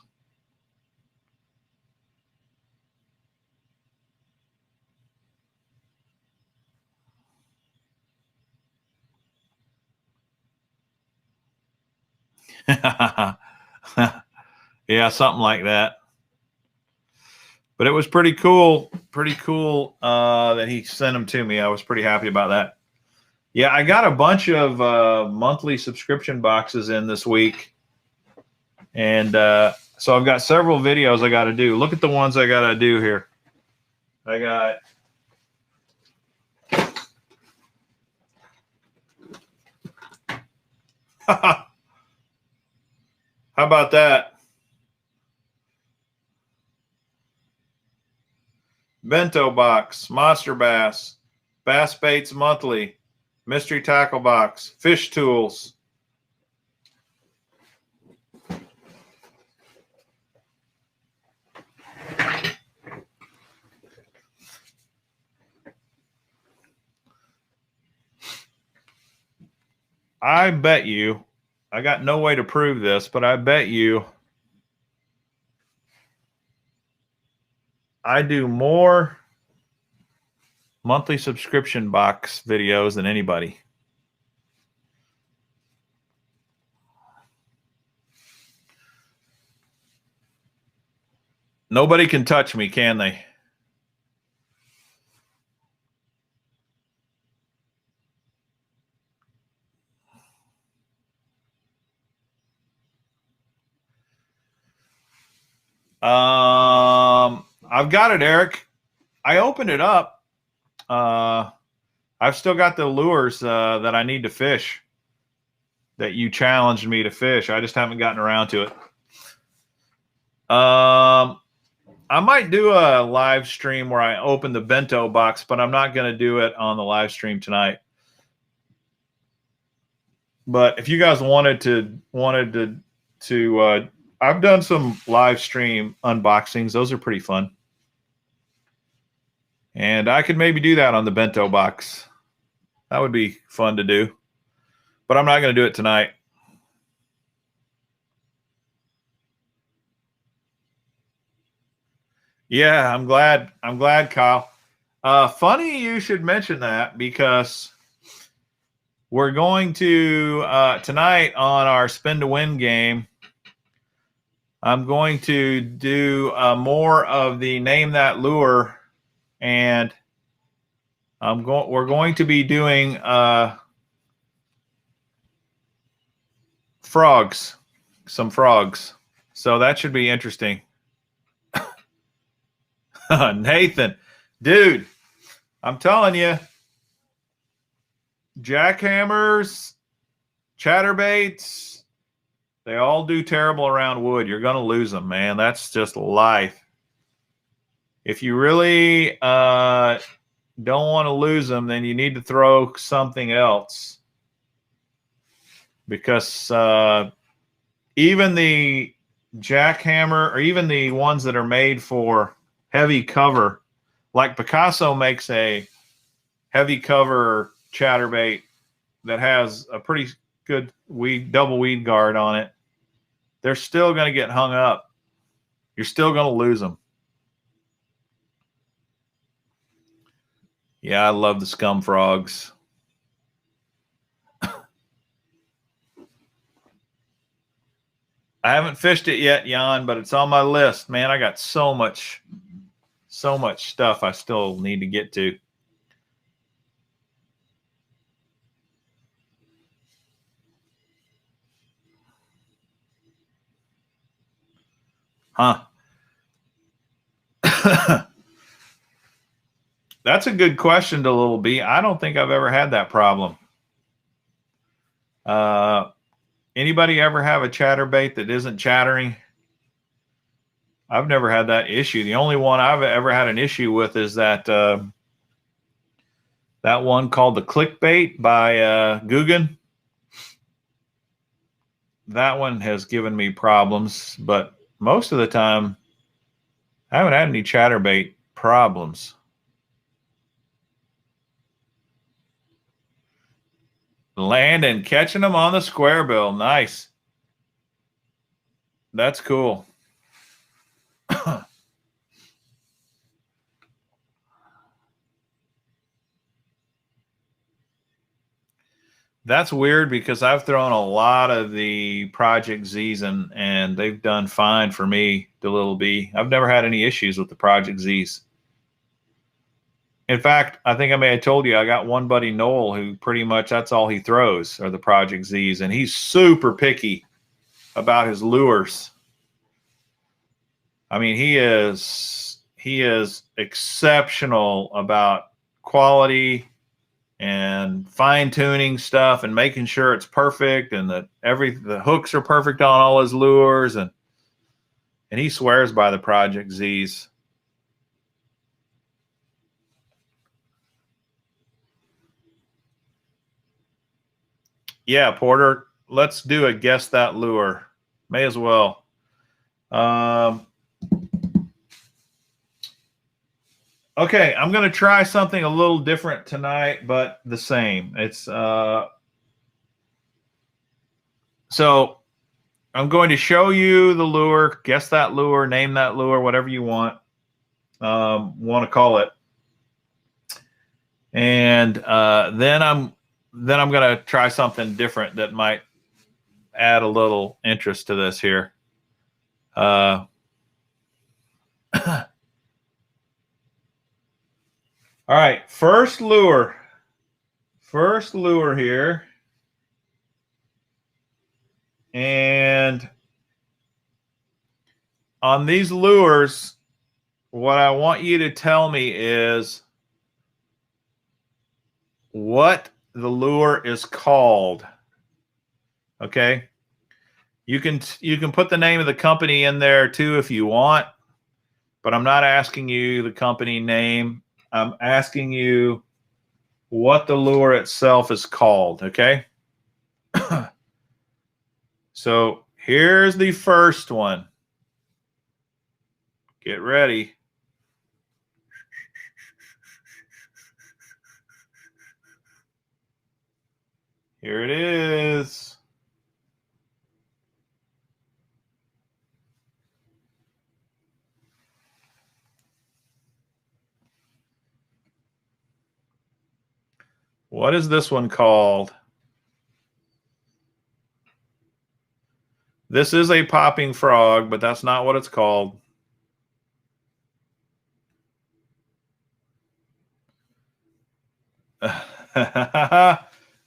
Yeah, something like that. But it was pretty cool that he sent them to me. I was pretty happy about that. Yeah, I got a bunch of monthly subscription boxes in this week. And so I've got several videos I got to do. Look at the ones I got to do here. I got how about that? Bento box, monster bass, bass baits monthly, mystery tackle box, fish tools. I bet you, I got no way to prove this, but I bet you I do more monthly subscription box videos than anybody. Nobody can touch me, can they? I've got it, Eric. I opened it up. I've still got the lures that I need to fish that you challenged me to fish. I just haven't gotten around to it. I might do a live stream where I open the bento box, but I'm not going to do it on the live stream tonight. But if you guys wanted to, I've done some live stream unboxings. Those are pretty fun. And I could maybe do that on the bento box. That would be fun to do. But I'm not going to do it tonight. Yeah, I'm glad, Kyle. Funny you should mention that, because we're going to, tonight on our spin to win game, I'm going to do more of the name that lure, and we're going to be doing frogs, some frogs. So that should be interesting. Nathan, dude, I'm telling you, jackhammers, chatterbaits, they all do terrible around wood. You're going to lose them, man. That's just life. If you really don't want to lose them, then you need to throw something else. Because even the jackhammer, or even the ones that are made for heavy cover, like Picasso makes a heavy cover chatterbait that has a pretty good double weed guard on it, they're still going to get hung up. You're still going to lose them. Yeah, I love the scum frogs. I haven't fished it yet, Jan, but it's on my list. Man, I got so much stuff I still need to get to. Huh. That's a good question to Little B. I don't think I've ever had that problem. Anybody ever have a chatterbait that isn't chattering? I've never had that issue. The only one I've ever had an issue with is that that one called the clickbait by Guggen. That one has given me problems, but most of the time I haven't had any chatterbait problems. Landon, catching them on the square bill. Nice. That's cool. That's weird because I've thrown a lot of the Project Z's and they've done fine for me, the Little B. I've never had any issues with the Project Z's. In fact, I think I may have told you I got one buddy, Noel, who pretty much that's all he throws are the Project Z's, and he's super picky about his lures. I mean, he is exceptional about quality and fine-tuning stuff and making sure it's perfect and that the hooks are perfect on all his lures, and he swears by the Project Z's. Yeah, Porter, let's do a guess that lure. May as well. Okay, I'm going to try something a little different tonight, but the same. It's so I'm going to show you the lure, guess that lure, name that lure, whatever you want to call it. And then I'm going to try something different that might add a little interest to this here. All right, first lure here. And on these lures, what I want you to tell me is what the lure is called. Okay? You can put the name of the company in there too if you want, but I'm not asking you the company name. I'm asking you what the lure itself is called, okay? So here's the first one. Get ready. Here it is. What is this one called? This is a popping frog, but that's not what it's called.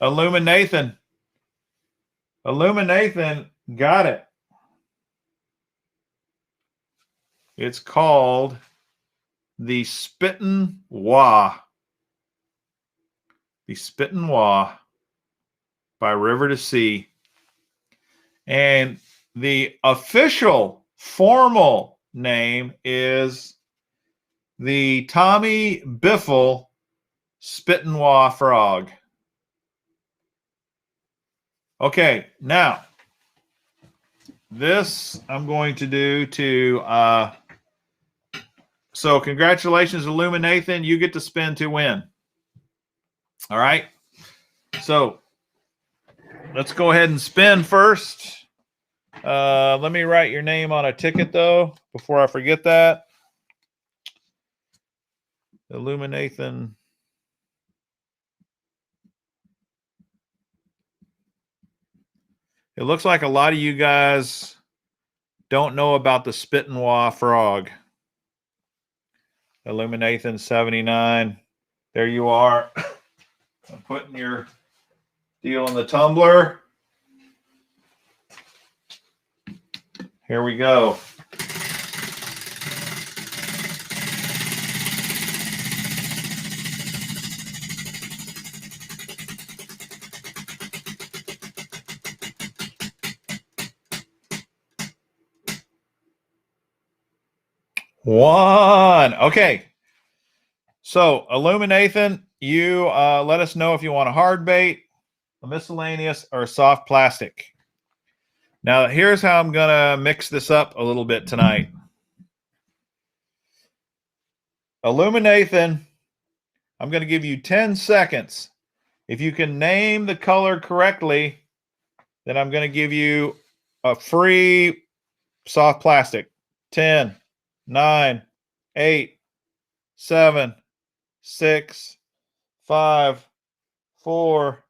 Illuminathan. Illuminathan got it. It's called the Spittin' Wah. The Spittin' Wah by River to Sea. And the official formal name is the Tommy Biffle Spittin' Wah frog. Okay, now this I'm going to do to so congratulations, Illuminathan. You get to spin to win. All right. So let's go ahead and spin first. Let me write your name on a ticket, though, before I forget that. Illuminathan. It looks like a lot of you guys don't know about the Spittin' Wah frog. Illuminathan 79. There you are. I'm putting your deal in the tumbler. Here we go. One. Okay. So, Illuminathan, you let us know if you want a hard bait, a miscellaneous, or a soft plastic. Now, here's how I'm going to mix this up a little bit tonight. Illuminathan, I'm going to give you 10 seconds. If you can name the color correctly, then I'm going to give you a free soft plastic. 10, 9, 8, 7, 6, 5, 4,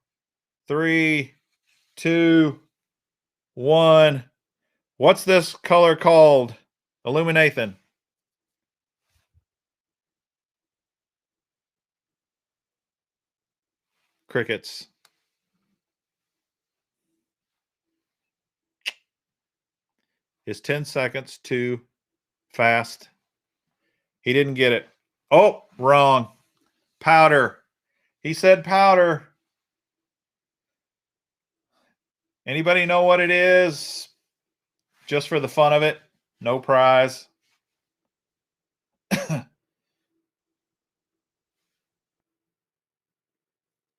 3, 2, 1. What's this color called? Illuminathan. Crickets. Is 10 seconds too fast? He didn't get it. Oh, wrong. Powder. He said powder. Anybody know what it is? Just for the fun of it. No prize.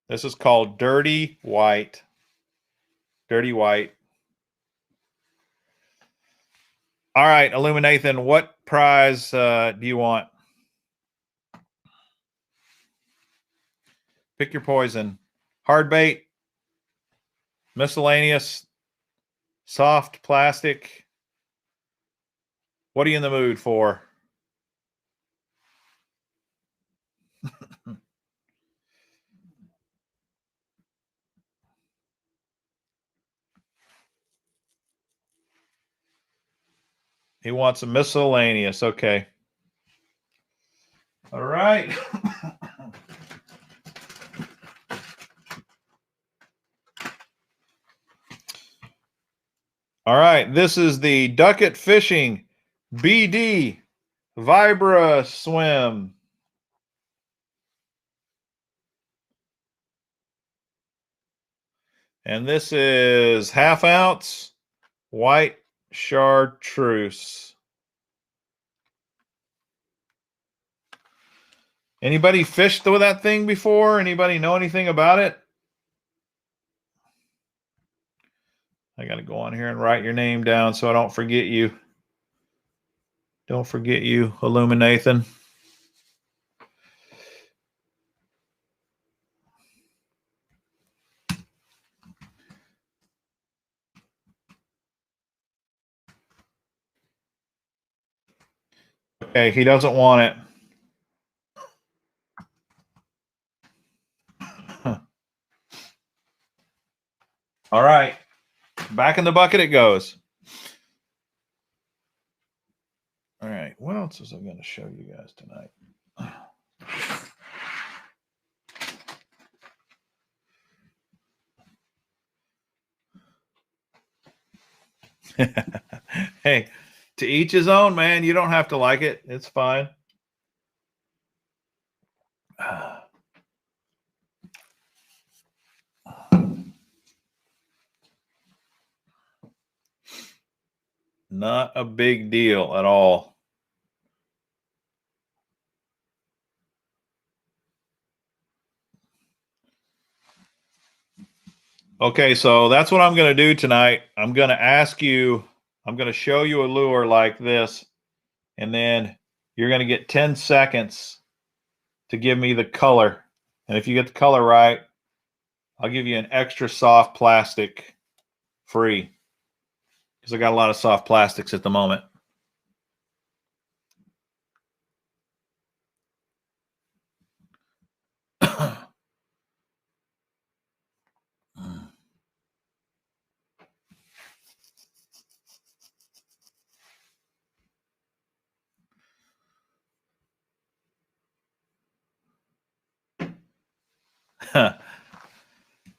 This is called dirty white. Dirty white. All right, Illuminathan, what prize do you want? Pick your poison. Hard bait, miscellaneous, soft plastic. What are you in the mood for? He wants a miscellaneous. Okay. All right. All right. This is the Ducket Fishing BD Vibra Swim. And this is 1/2 ounce white chartreuse. Anybody fished with that thing before? Anybody know anything about it? I got to go on here and write your name down so I don't forget you. Don't forget you, Illuminathan. Okay, he doesn't want it. All right. Back in the bucket it goes. what else was I going to show you guys tonight? Hey, to each his own, man. You don't have to like it. It's fine. Not a big deal at all. Okay, so that's what I'm going to do tonight. I'm going to show you a lure like this, and then you're going to get 10 seconds to give me the color. And if you get the color right, I'll give you an extra soft plastic free, because I got a lot of soft plastics at the moment.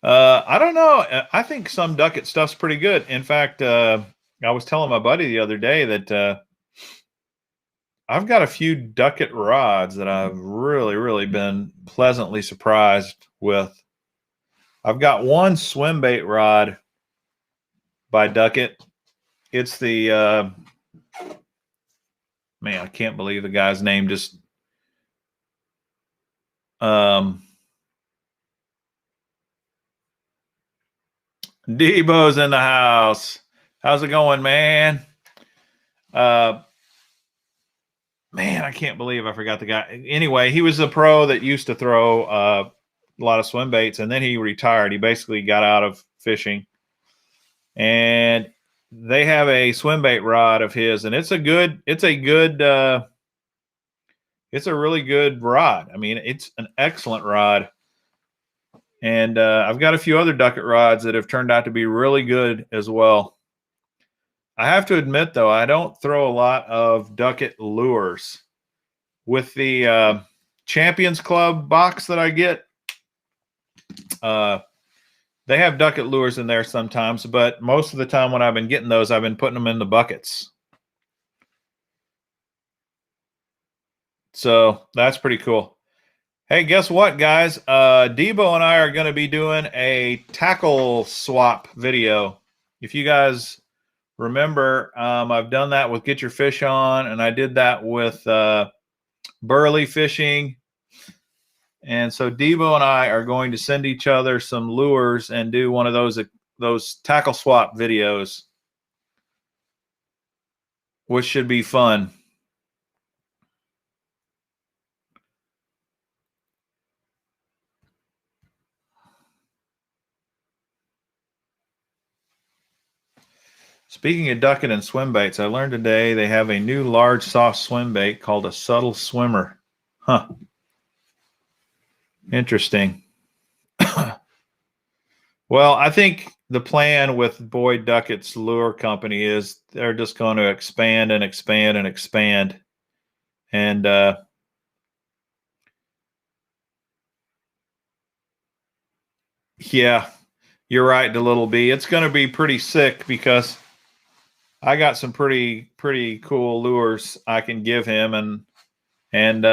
I don't know. I think some ducket stuff's pretty good. In fact, I was telling my buddy the other day that I've got a few ducket rods that I've really been pleasantly surprised with. I've got one swim bait rod by Ducket. It's the man, I can't believe the guy's name just Debo's in the house. How's it going, man? Man, I can't believe I forgot the guy. Anyway, he was a pro that used to throw a lot of swim baits, and then he retired. He basically got out of fishing, and they have a swim bait rod of his, and it's a really good rod. I mean, it's an excellent rod. And I've got a few other ducket rods that have turned out to be really good as well. I have to admit, though, I don't throw a lot of ducket lures. With the Champions Club box that I get, they have ducket lures in there sometimes, but most of the time when I've been getting those, I've been putting them in the buckets. So that's pretty cool. Hey, guess what, guys? Debo and I are going to be doing a tackle swap video. If you guys remember, I've done that with Get Your Fish On, and I did that with Burley Fishing. And so Debo and I are going to send each other some lures and do one of those tackle swap videos, which should be fun. Speaking of ducket and swim baits, I learned today they have a new large soft swim bait called a subtle swimmer. Huh. Interesting. Well, I think the plan with Boyd Duckett's lure company is they're just going to expand and expand and expand. And yeah, you're right, the little bee. It's going to be pretty sick because I got some pretty cool lures I can give him, and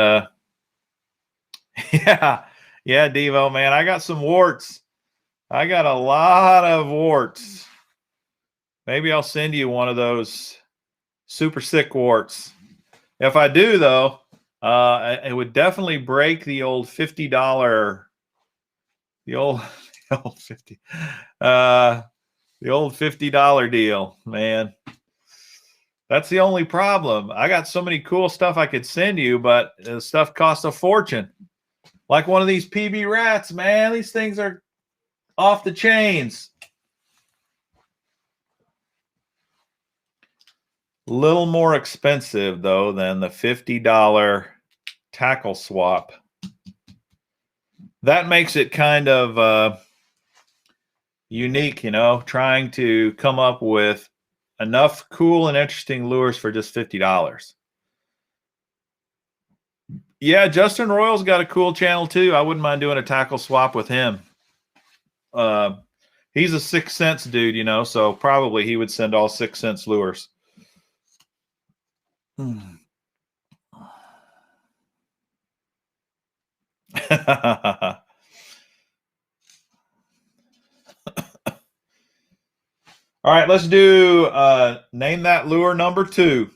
yeah, Devo, man, I got some warts. I got a lot of warts. Maybe I'll send you one of those super sick warts. If I do, though, it would definitely break the old $50, the old $50 deal, man. That's the only problem. I got so many cool stuff I could send you, but the stuff costs a fortune. Like one of these PB rats, man. These things are off the chains. A little more expensive, though, than the $50 tackle swap. That makes it kind of unique, you know, trying to come up with enough cool and interesting lures for just $50. Yeah, Justin Royal's got a cool channel too. I wouldn't mind doing a tackle swap with him. He's a 6 cents dude, you know, so probably he would send all 6 cents lures. All right, let's do name that lure number 2.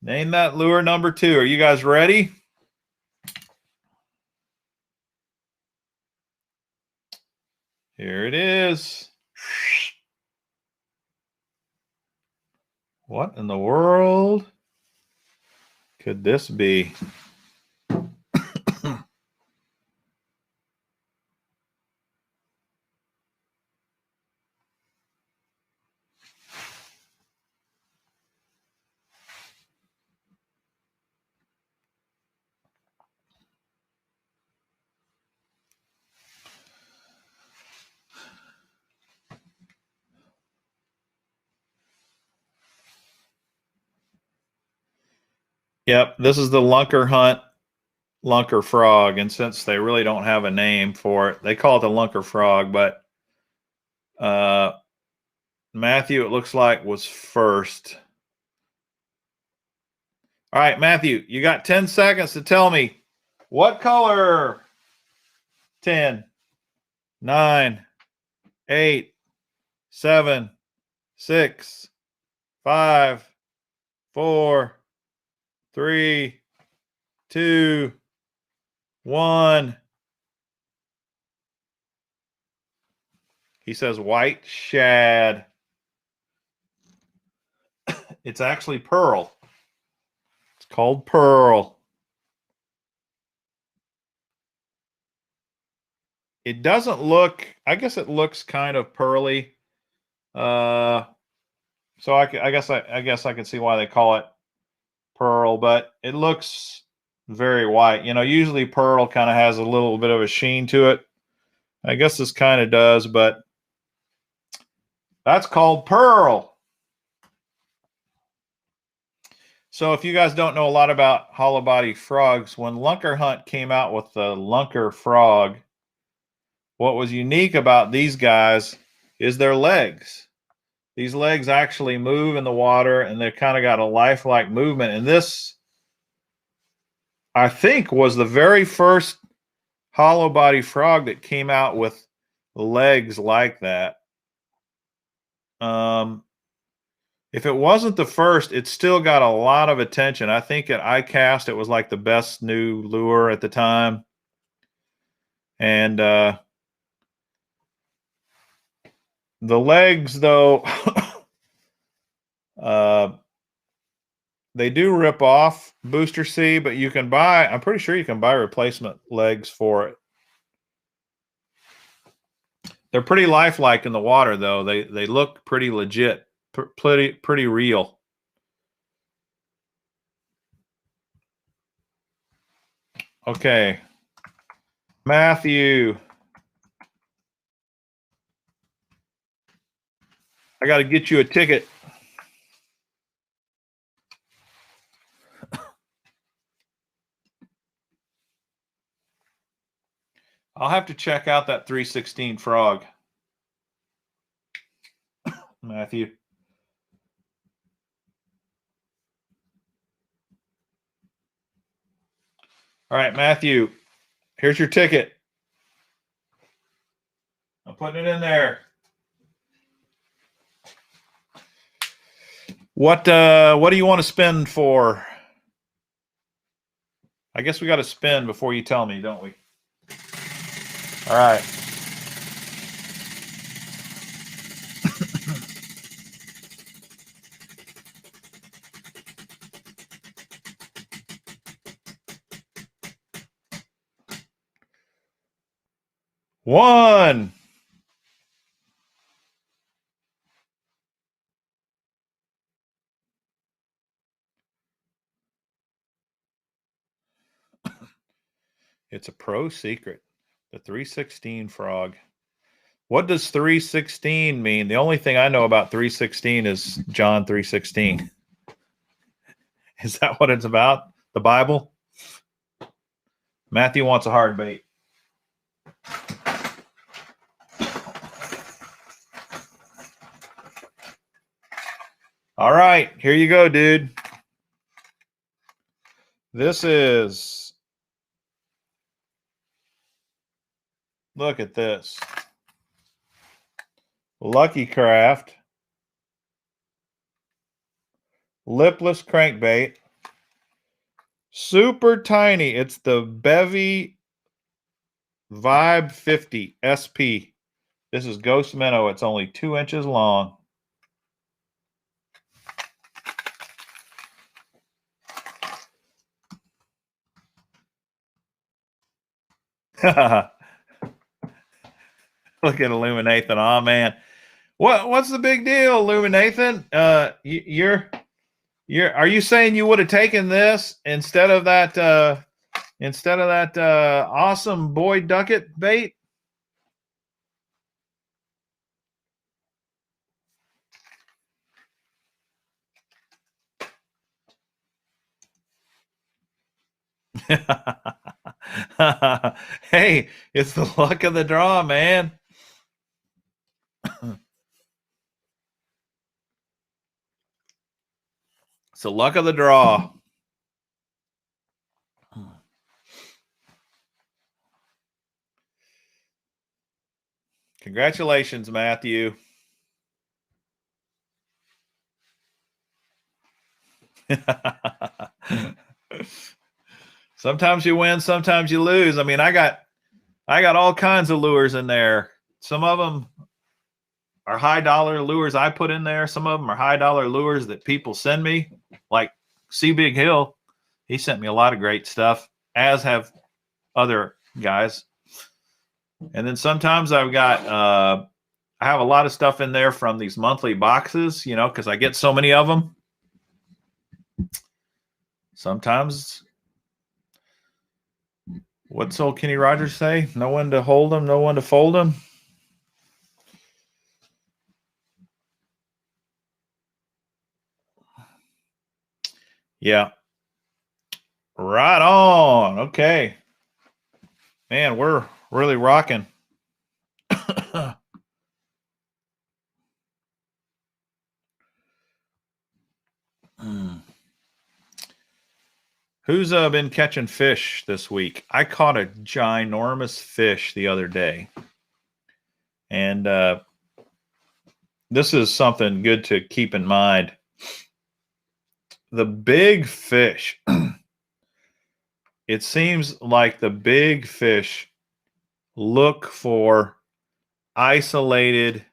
Name that lure number 2. Are you guys ready? Here it is. What in the world could this be? Yep, this is the Lunker Hunt Lunker Frog, and since they really don't have a name for it, they call it the Lunker Frog, but Matthew, it looks like, was first. All right, Matthew, you got 10 seconds to tell me what color. 10, 9, 8, 7, 6, 5, 4, 3, 2, 1. He says white shad. It's actually pearl. It's called pearl. It doesn't look, I guess it looks kind of pearly. So I guess I can see why they call it pearl, but it looks very white. You know, usually pearl kind of has a little bit of a sheen to it. I guess this kind of does, but that's called pearl. So if you guys don't know a lot about hollow body frogs, when Lunker Hunt came out with the Lunker frog, what was unique about these guys is their legs. These legs actually move in the water, and they've kind of got a lifelike movement. And this, I think, was the very first hollow body frog that came out with legs like that. If it wasn't the first, it still got a lot of attention. I think at ICAST, it was like the best new lure at the time. And the legs, though, they do rip off Booster C, but you can buy, I'm pretty sure you can buy replacement legs for it. They're pretty lifelike in the water, though. They look pretty legit, pretty real. Okay. Matthew. I got to get you a ticket. I'll have to check out that 316 frog. Matthew. All right, Matthew, here's your ticket. I'm putting it in there. What do you want to spend for? I guess we got to spend before you tell me, don't we? All right. One. It's a pro secret. The 316 frog. What does 316 mean? The only thing I know about 316 is John 3:16. Is that what it's about? The Bible? Matthew wants a hard bait. All right, here you go, dude. This is, look at this. Lucky Craft lipless crankbait. Super tiny. It's the Bevy Vibe 50 SP. This is Ghost Minnow. It's only 2 inches long. Look at Illuminathan. Oh man. What's the big deal, Illuminathan? Are you saying you would have taken this instead of that awesome Boyd Duckett bait? Hey, it's the luck of the draw, man. It's the luck of the draw. Congratulations, Matthew. Sometimes you win, sometimes you lose. I mean, I got all kinds of lures in there. Some of them are high dollar lures I put in there. Some of them are high dollar lures that people send me, like C Big Hill. He sent me a lot of great stuff, as have other guys. And then sometimes I've got I have a lot of stuff in there from these monthly boxes, you know, because I get so many of them. Sometimes, what's old Kenny Rogers say? No one to hold them, no one to fold them. Yeah. Right on. Okay. Man, we're really rocking. Who's been catching fish this week? I caught a ginormous fish the other day. And this is something good to keep in mind. The big fish, it seems like the big fish look for isolated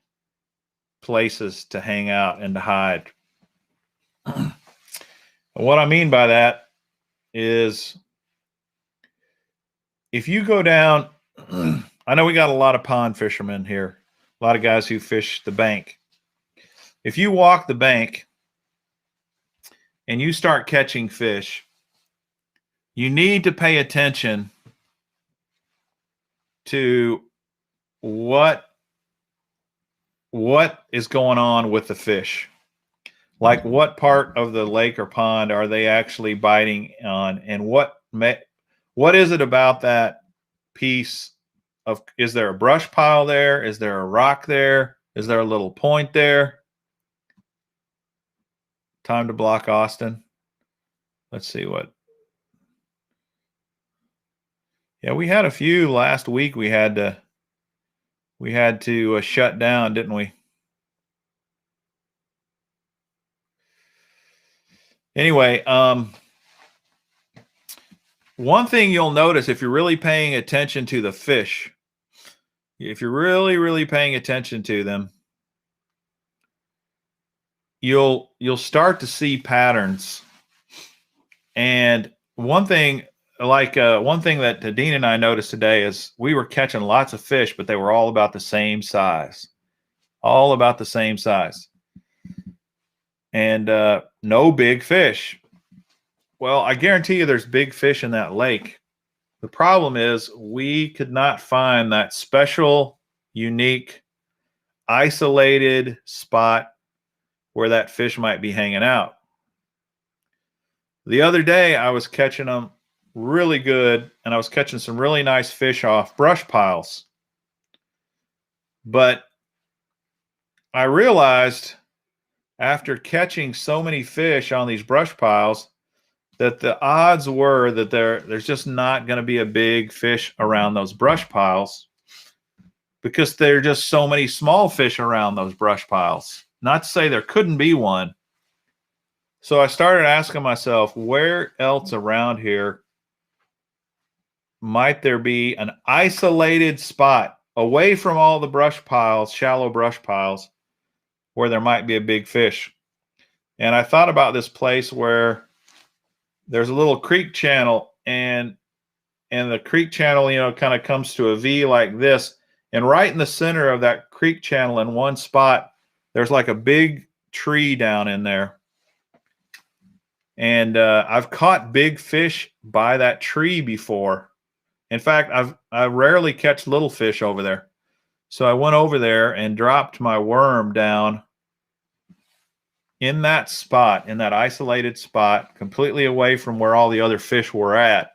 places to hang out and to hide. What I mean by that is, if you go down, I know we got a lot of pond fishermen here, a lot of guys who fish the bank. If you walk the bank and you start catching fish, you need to pay attention to what is going on with the fish. Like, what part of the lake or pond are they actually biting on, and what is it about that piece of, is there a brush pile there? Is there a rock there? Is there a little point there? Time to block Austin. Let's see what. Yeah, we had a few last week. We had to shut down, didn't we? Anyway, one thing you'll notice if you're really paying attention to the fish, if you're really paying attention to them, you'll start to see patterns. And one thing that Dean and I noticed today is we were catching lots of fish, but they were all about the same size. All about the same size. And no big fish. Well, I guarantee you there's big fish in that lake. The problem is we could not find that special, unique, isolated spot where that fish might be hanging out. The other day I was catching them really good, and I was catching some really nice fish off brush piles. But I realized after catching so many fish on these brush piles that the odds were that there's just not going to be a big fish around those brush piles because there are just so many small fish around those brush piles. Not to say there couldn't be one. So I started asking myself, where else around here might there be an isolated spot away from all the brush piles, shallow brush piles, where there might be a big fish? And I thought about this place where there's a little creek channel, and the creek channel, you know, kind of comes to a V like this. And right in the center of that creek channel in one spot, there's like a big tree down in there. And I've caught big fish by that tree before. In fact, I rarely catch little fish over there. So I went over there and dropped my worm down in that spot, in that isolated spot, completely away from where all the other fish were at.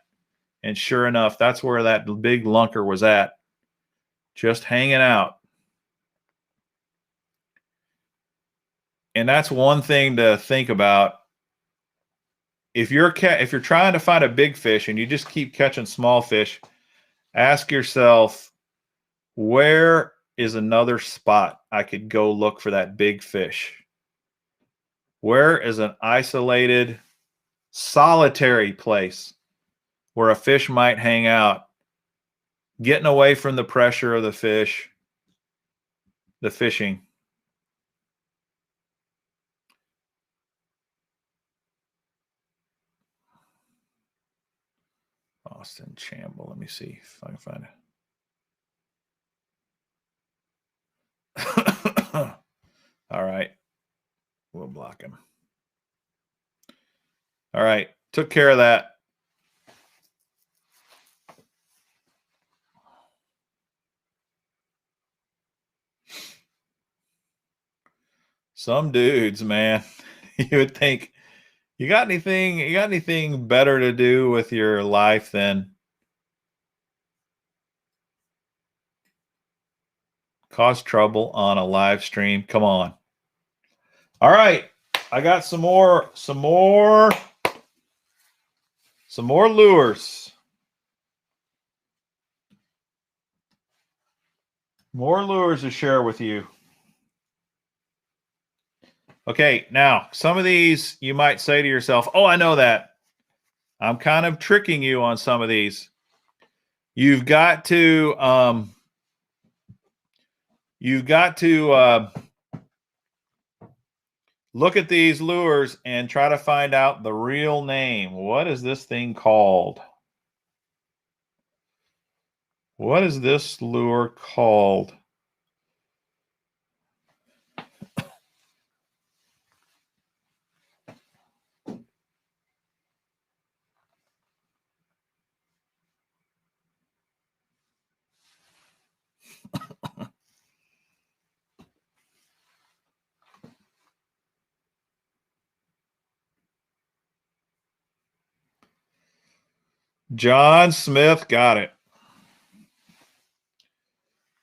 And sure enough, that's where that big lunker was at, just hanging out. And that's one thing to think about. If you're trying to find a big fish and you just keep catching small fish, ask yourself, where is another spot I could go look for that big fish? Where is an isolated, solitary place where a fish might hang out, getting away from the pressure of the fish, the fishing? Austin Chamble. Let me see if I can find it. All right. We'll block him. All right. Took care of that. Some dudes, man, you would think, you got anything better to do with your life than cause trouble on a live stream? Come on. All right. I got some more lures. More lures to share with you. Okay, now, some of these you might say to yourself, oh, I know that. I'm kind of tricking you on some of these. You've got to look at these lures and try to find out the real name. What is this thing called? What is this lure called? John Smith got it.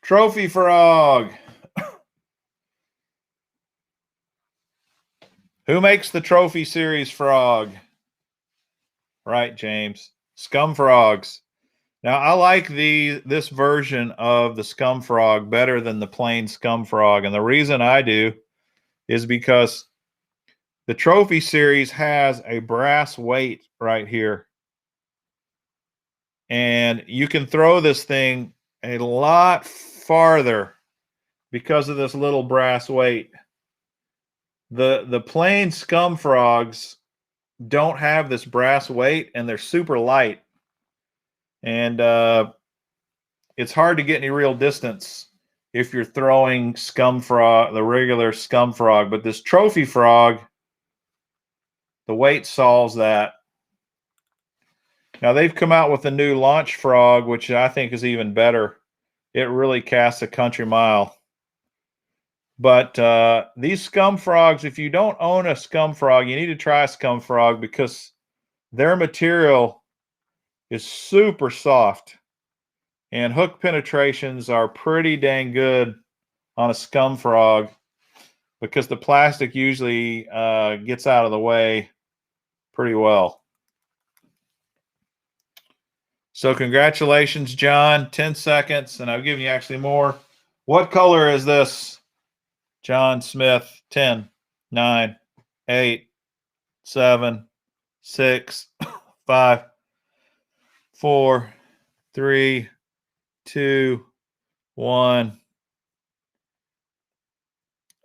Trophy frog. Who makes the trophy series frog? Right, James. Scum frogs. Now, I like this version of the scum frog better than the plain scum frog. And the reason I do is because the trophy series has a brass weight right here. And you can throw this thing a lot farther because of this little brass weight. The plain scum frogs don't have this brass weight, and they're super light. And it's hard to get any real distance if you're throwing scum frog, the regular scum frog. But this trophy frog, the weight solves that. Now, they've come out with a new launch frog, which I think is even better. It really casts a country mile. But these scum frogs, if you don't own a scum frog, you need to try a scum frog because their material is super soft, and hook penetrations are pretty dang good on a scum frog because the plastic usually gets out of the way pretty well. So congratulations, John. 10 seconds, and I've given you actually more. What color is this, John Smith? 10, 9, 8, 7, 6, 5, 4, 3, 2, 1.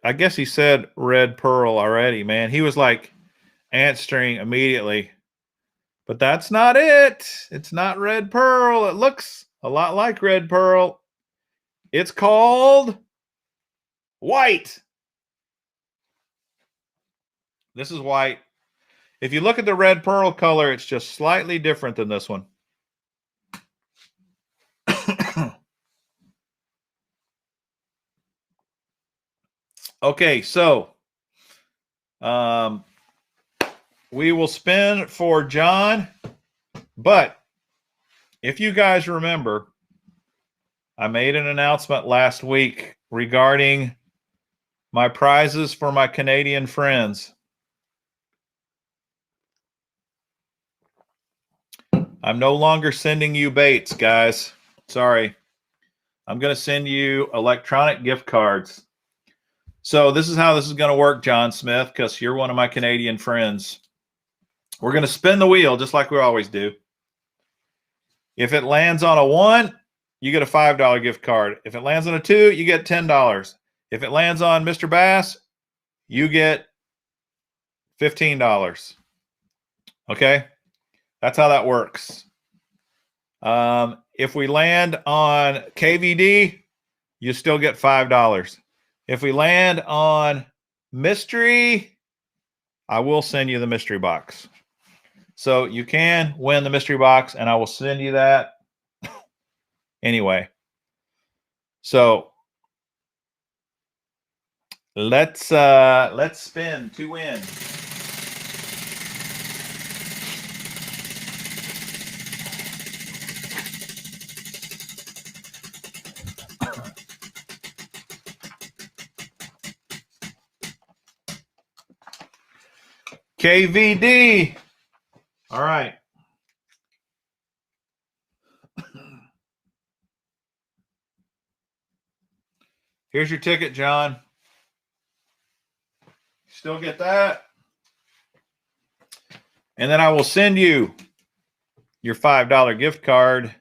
I guess he said red pearl already, man. He was like answering immediately. But that's not it. It's not red pearl. It looks a lot like red pearl. It's called white. This is white. If you look at the red pearl color, it's just slightly different than this one. Okay, so we will spin for John, but if you guys remember, I made an announcement last week regarding my prizes for my Canadian friends. I'm no longer sending you baits, guys. Sorry. I'm going to send you electronic gift cards. So this is how this is going to work, John Smith, because you're one of my Canadian friends. We're going to spin the wheel just like we always do. If it lands on a 1, you get a $5 gift card. If it lands on a 2, you get $10. If it lands on Mr. Bass, you get $15. Okay? That's how that works. If we land on KVD, you still get $5. If we land on mystery, I will send you the mystery box. So you can win the mystery box, and I will send you that anyway. So let's spin to win. KVD. All right. Here's your ticket, John. Still get that. And then I will send you your $5 gift card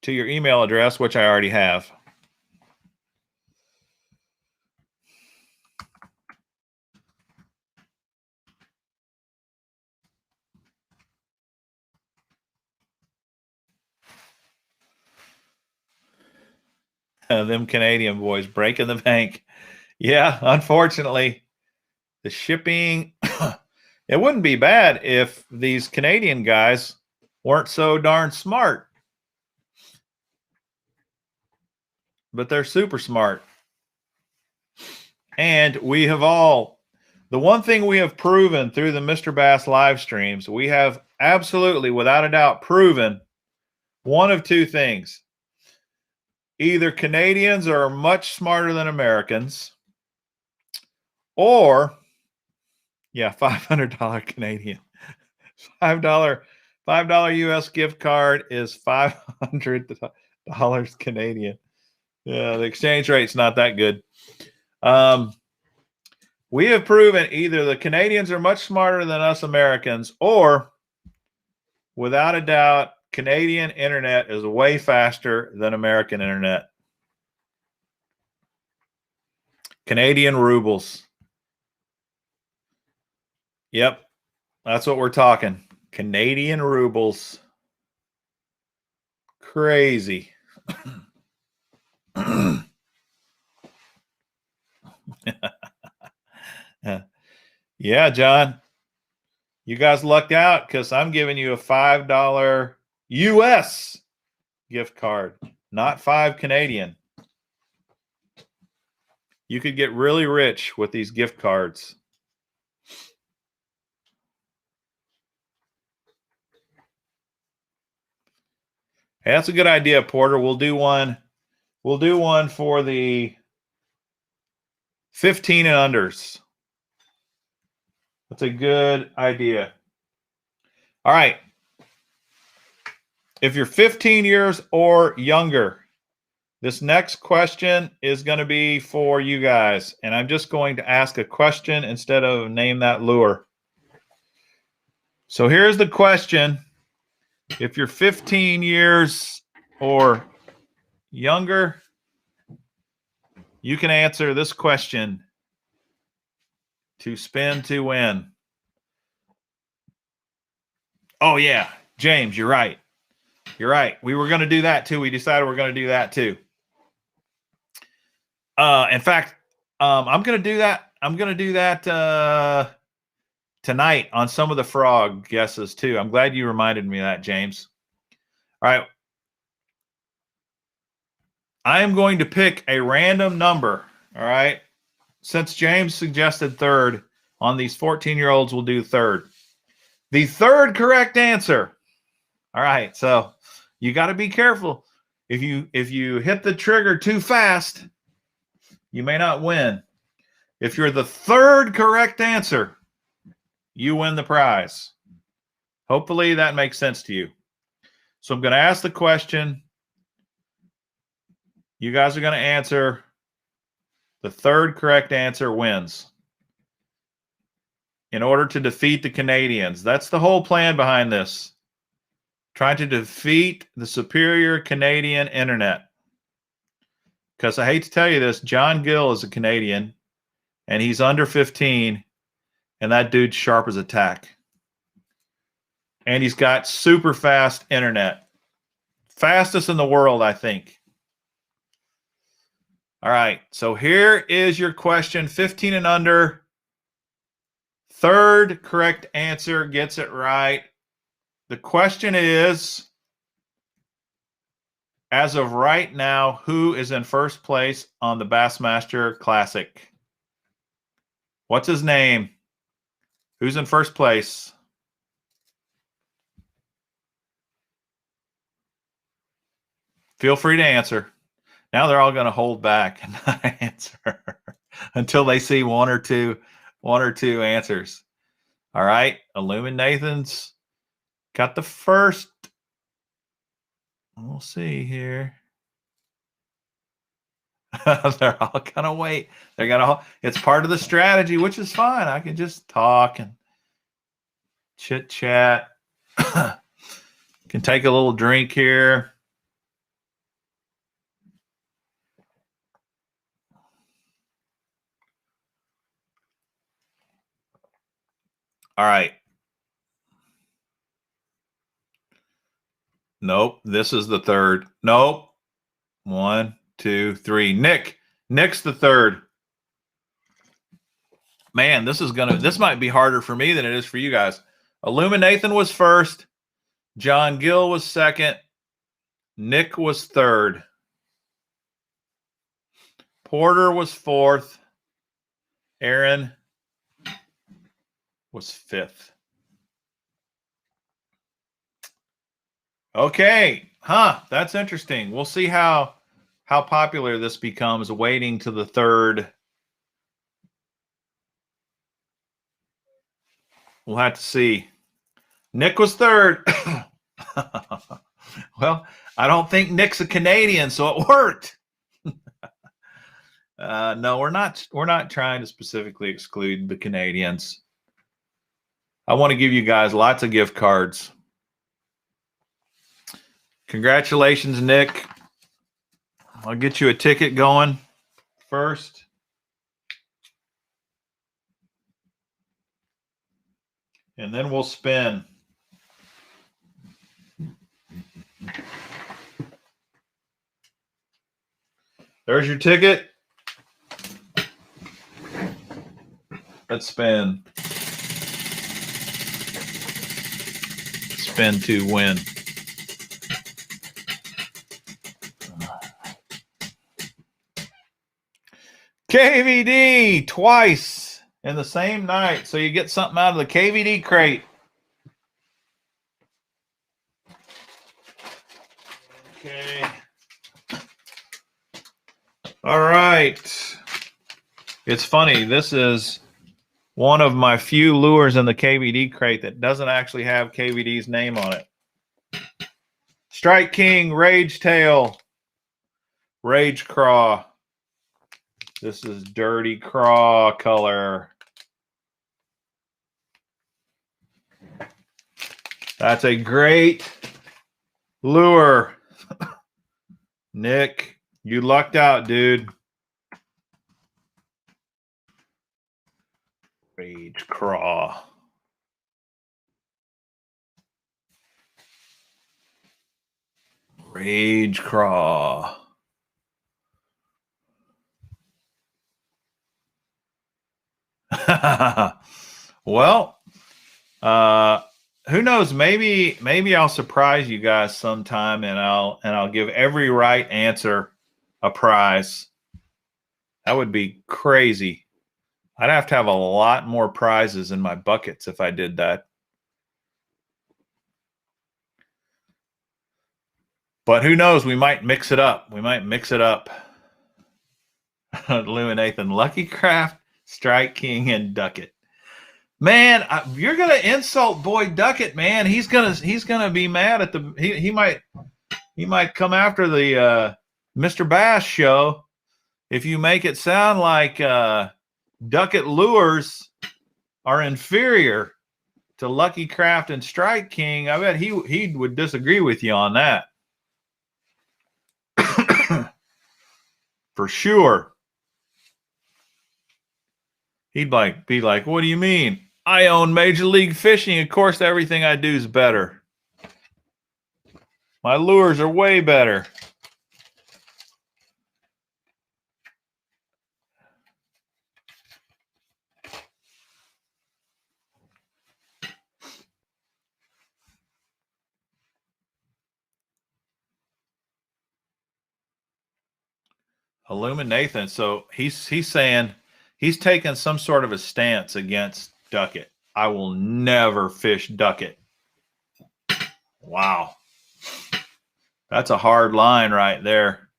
to your email address, which I already have. Them Canadian boys breaking the bank. Yeah, unfortunately, the shipping, it wouldn't be bad if these Canadian guys weren't so darn smart. But they're super smart. And we have all, the one thing we have proven through the Mr. Bass live streams, we have absolutely, without a doubt, proven one of two things. Either Canadians are much smarter than Americans, or, yeah, $500 Canadian. $5 US gift card is $500 Canadian. Yeah, the exchange rate's not that good. We have proven either the Canadians are much smarter than us Americans, or, without a doubt, Canadian internet is way faster than American internet. Canadian rubles. Yep, that's what we're talking. Canadian rubles. Crazy. Yeah, John. You guys lucked out because I'm giving you a $5 US gift card, not 5 Canadian. You could get really rich with these gift cards. Hey, that's a good idea, Porter. We'll do one. We'll do one for the 15 and unders. That's a good idea. All right. If you're 15 years or younger, this next question is going to be for you guys. And I'm just going to ask a question instead of name that lure. So here's the question. If you're 15 years or younger, you can answer this question to spin to win. Oh, yeah. James, you're right. You're right. We were going to do that too. We decided we're going to do that too. In fact, I'm going to do that. I'm going to do that tonight on some of the frog guesses too. I'm glad you reminded me of that, James. All right. I am going to pick a random number. All right. Since James suggested third, on these 14-year-olds, we'll do third. The third correct answer. All right. So you got to be careful. If you hit the trigger too fast, you may not win. If you're the third correct answer, you win the prize. Hopefully that makes sense to you. So I'm going to ask the question. You guys are going to answer. The third correct answer wins. In order to defeat the Canadians. That's the whole plan behind this. Trying to defeat the superior Canadian internet. Because I hate to tell you this, John Gill is a Canadian, and he's under 15, and that dude's sharp as a tack. And he's got super fast internet. Fastest in the world, I think. All right, so here is your question, 15 and under. Third correct answer gets it right. The question is, as of right now, who is in first place on the Bassmaster Classic? What's his name? Who's in first place? Feel free to answer. Now they're all going to hold back and not answer until they see one or two answers. All right. Illumin Nathan's got the first. We'll see here. They're all going to wait. They're going to. It's part of the strategy, which is fine. I can just talk and chit chat. Can take a little drink here. All right. Nope. This is the third. Nope. 1, 2, 3. Nick's the third. Man, this might be harder for me than it is for you guys. Illumin Nathan was first. John Gill was second. Nick was third. Porter was fourth. Aaron was fifth. Okay. That's interesting. We'll see how popular this becomes waiting to the third. We'll have to see. Nick was third. Well, I don't think Nick's a Canadian, so it worked. No, we're not trying to specifically exclude the Canadians. I want to give you guys lots of gift cards. Congratulations, Nick. I'll get you a ticket going first. And then we'll spin. There's your ticket. Let's spin. Spin to win. KVD twice in the same night. So you get something out of the KVD crate. Okay. All right. It's funny. This is one of my few lures in the KVD crate that doesn't actually have KVD's name on it. Strike King, Rage Tail, Rage Craw. This is dirty craw color. That's a great lure. Nick, you lucked out, dude. Rage Craw. Rage Craw. Well, who knows? Maybe I'll surprise you guys sometime, and I'll give every right answer a prize. That would be crazy. I'd have to have a lot more prizes in my buckets if I did that. But who knows? We might mix it up. Lou and Nathan, Lucky Craft, Strike King, and Duckett. Man, you're gonna insult Boyd Duckett, man. He's gonna be mad at the. He might come after the Mr. Bass show if you make it sound like Duckett lures are inferior to Lucky Craft and Strike King. I bet he would disagree with you on that. For sure. He'd be like, what do you mean? I own Major League Fishing. Of course, everything I do is better. My lures are way better. Nathan. So he's saying he's taking some sort of a stance against Duckett. I will never fish Duckett. Wow. That's a hard line right there.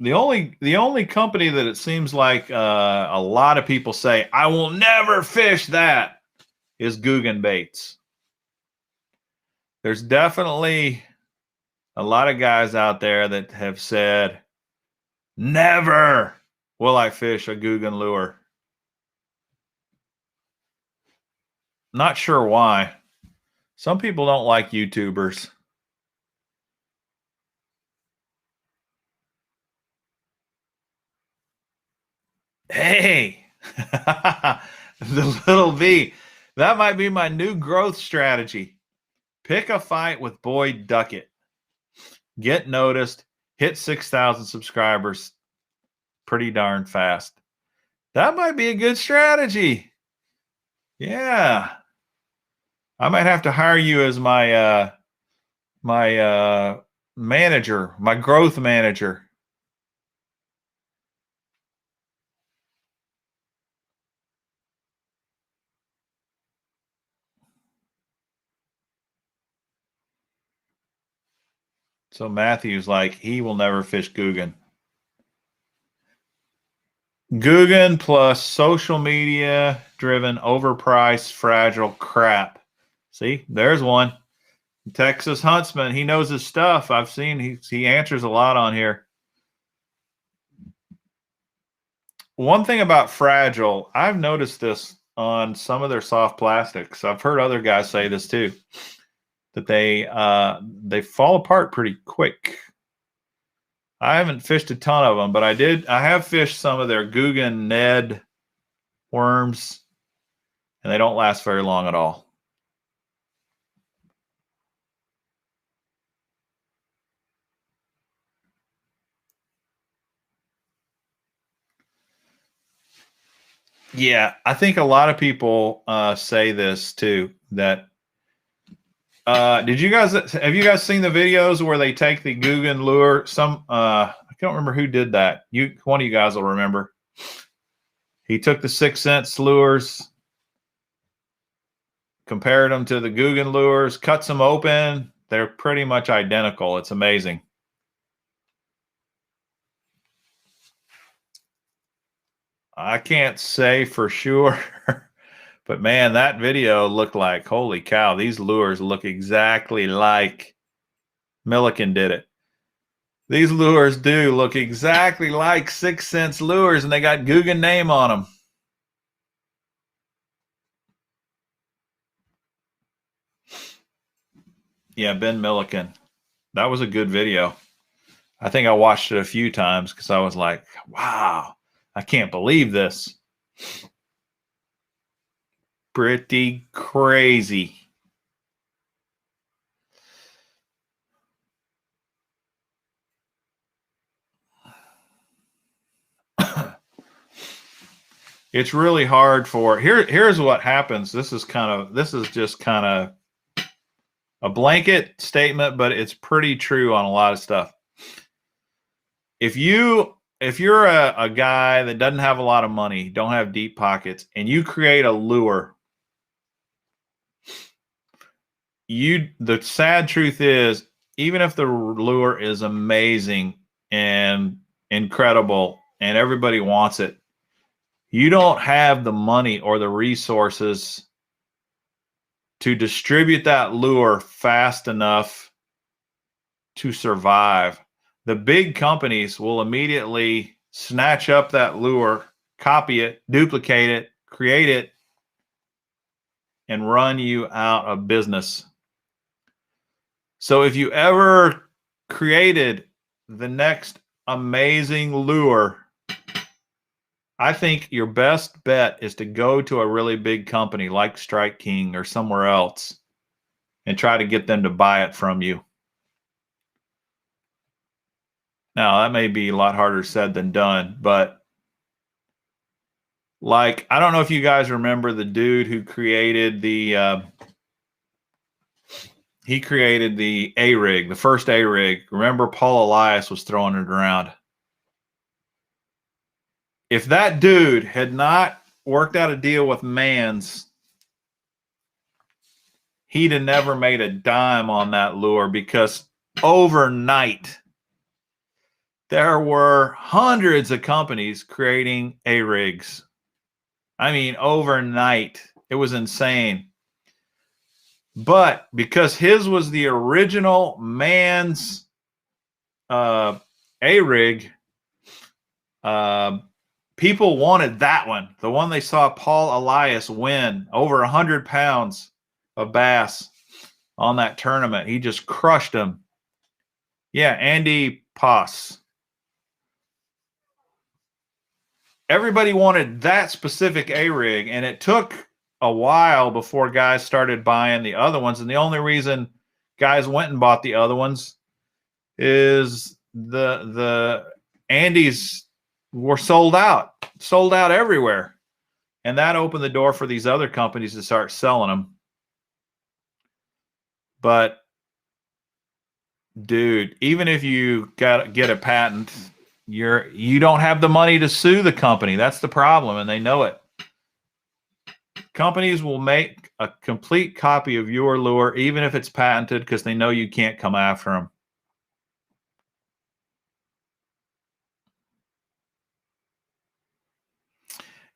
The only company that it seems like a lot of people say, I will never fish that, is Guggen Baits. There's definitely a lot of guys out there that have said, never will I fish a Guggen lure. Not sure why. Some people don't like YouTubers. Hey, the little V. That might be my new growth strategy. Pick a fight with Boyd Duckett. Get noticed. Hit 6,000 subscribers pretty darn fast. That might be a good strategy. Yeah. I might have to hire you as my manager, my growth manager. So Matthew's like, he will never fish Guggen. Guggen plus social media driven, overpriced, fragile crap. See, there's one. Texas Huntsman. He knows his stuff. I've seen he answers a lot on here. One thing about fragile, I've noticed this on some of their soft plastics. I've heard other guys say this too, that they fall apart pretty quick. I haven't fished a ton of them, but I have fished some of their Guggen Ned worms, and they don't last very long at all. Yeah, I think a lot of people say this too, that have you guys seen the videos where they take the Guggen lure? I can't remember who did that. One of you guys will remember. He took the 6 cents lures, compared them to the Guggen lures, cuts them open. They're pretty much identical. It's amazing. I can't say for sure, but man, that video looked like, holy cow, these lures look exactly like Milliken did it. These lures do look exactly like 6 Cents lures, and they got Guggen name on them. Yeah, Ben Milliken. That was a good video. I think I watched it a few times because I was like, wow, I can't believe this. Pretty crazy. It's really hard for here's what happens. This is just kind of a blanket statement, but it's pretty true on a lot of stuff. If you're a guy that doesn't have a lot of money, don't have deep pockets, and you create a lure, the sad truth is, even if the lure is amazing and incredible and everybody wants it, you don't have the money or the resources to distribute that lure fast enough to survive. The big companies will immediately snatch up that lure, copy it, duplicate it, create it, and run you out of business. So if you ever created the next amazing lure, I think your best bet is to go to a really big company like Strike King or somewhere else and try to get them to buy it from you. Now, that may be a lot harder said than done, but like, I don't know if you guys remember the dude who created the A-rig, the first A-rig. Remember, Paul Elias was throwing it around. If that dude had not worked out a deal with Mans, he'd have never made a dime on that lure, because overnight there were hundreds of companies creating A-rigs. I mean, overnight. It was insane. But because his was the original Mans A-rig, people wanted that one. The one they saw Paul Elias win over 100 pounds of bass on that tournament. He just crushed them. Yeah, Andy Poss. Everybody wanted that specific A-rig, and it took a while before guys started buying the other ones. And the only reason guys went and bought the other ones is the Andys were sold out everywhere. And that opened the door for these other companies to start selling them. But dude, even if you get a patent, you don't have the money to sue the company. That's the problem, and they know it. Companies will make a complete copy of your lure, even if it's patented, because they know you can't come after them.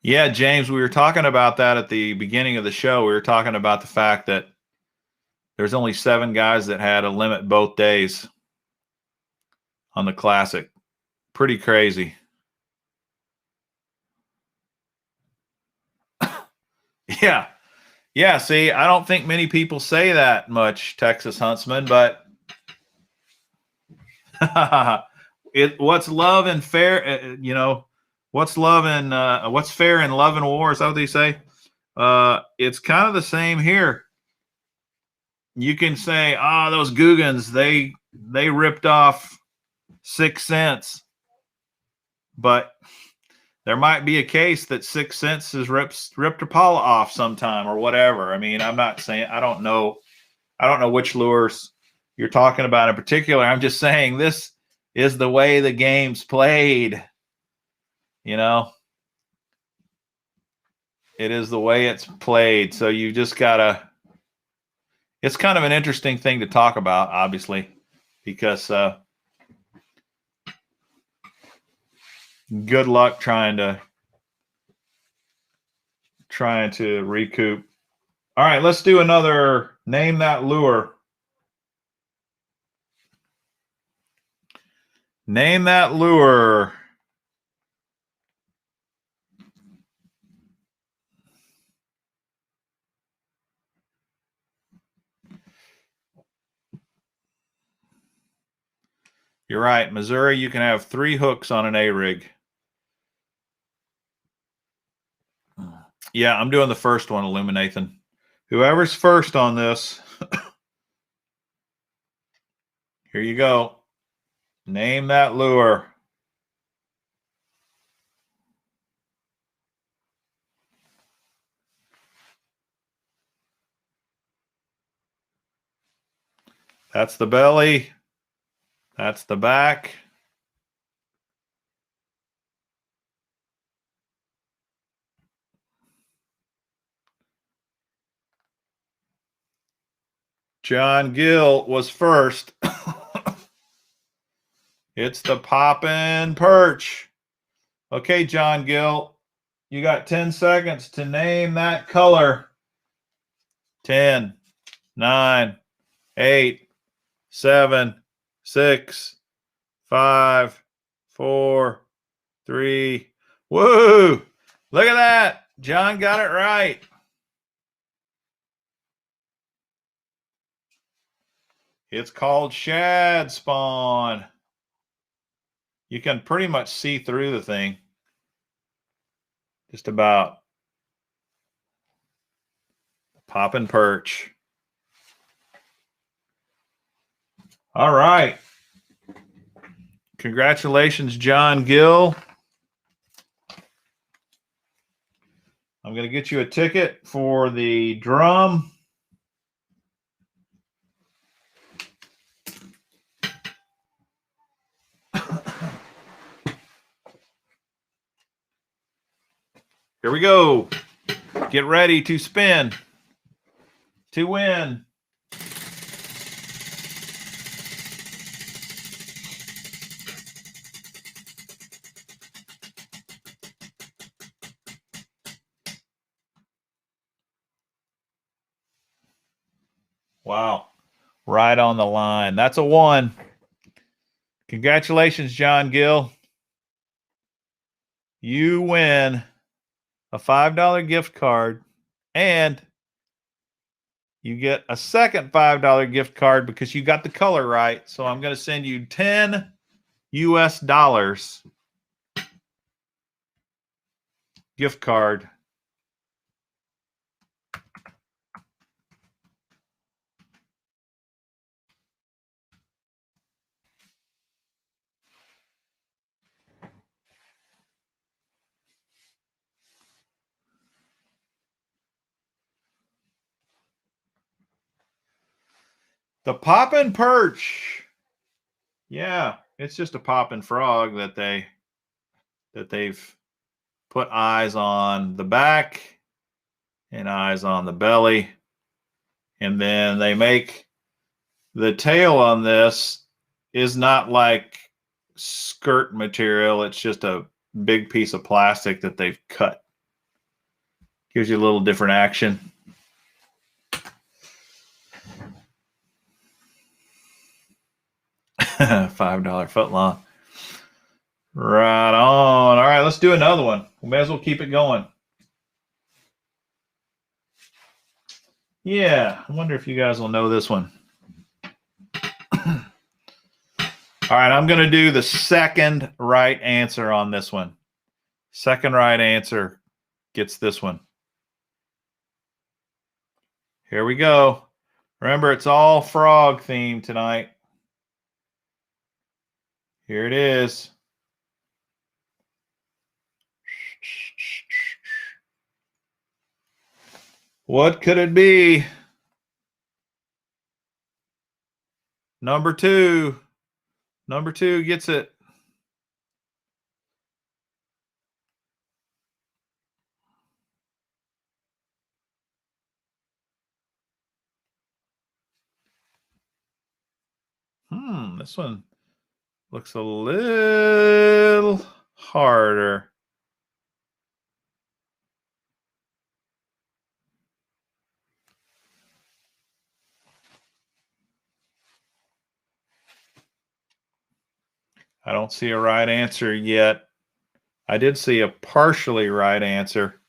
Yeah, James, we were talking about that at the beginning of the show. We were talking about the fact that there's only 7 guys that had a limit both days on the Classic. Pretty crazy. Yeah. Yeah, see, I don't think many people say that much, Texas Huntsman, but what's love and fair, what's fair in love and war, is that what they say? It's kind of the same here. You can say, those Guggens, they ripped off 6 Cents, but there might be a case that 6 Cents has ripped Apollo off sometime or whatever. I mean, I'm not saying, I don't know which lures you're talking about in particular. I'm just saying this is the way the game's played. It is the way it's played. So you just gotta, It's kind of an interesting thing to talk about, obviously, because good luck trying to recoup. All right, let's do another name that lure. Name that lure. You're right. Missouri, you can have 3 hooks on an A-rig. Yeah, I'm doing the first one, Illuminathan. Whoever's first on this, here you go. Name that lure. That's the belly. That's the back. John Gill was first. It's the poppin' perch. Okay, John Gill, you got 10 seconds to name that color. 10, 9, 8, 7, 6, 5, 4, 3. Woo! Look at that. John got it right. It's called shad spawn. You can pretty much see through the thing. Just about. Pop and perch. All right. Congratulations, John Gill. I'm going to get you a ticket for the drum. Here we go. Get ready to spin, to win. Wow. Right on the line. That's a 1. Congratulations, John Gill. You win a $5 gift card, and you get a second $5 gift card because you got the color right. So I'm going to send you 10 US dollars gift card. The poppin' perch. Yeah, it's just a poppin' frog that they've put eyes on the back and eyes on the belly. And then they make the tail on this is not like skirt material. It's just a big piece of plastic that they've cut. Gives you a little different action. $5 foot long. Right on. All right, let's do another one. We may as well keep it going. Yeah, I wonder if you guys will know this one. All right, I'm going to do the second right answer on this one. Second right answer gets this one. Here we go. Remember, it's all frog themed tonight. Here it is. What could it be? Number 2. Number 2 gets it. This one looks a little harder. I don't see a right answer yet. I did see a partially right answer.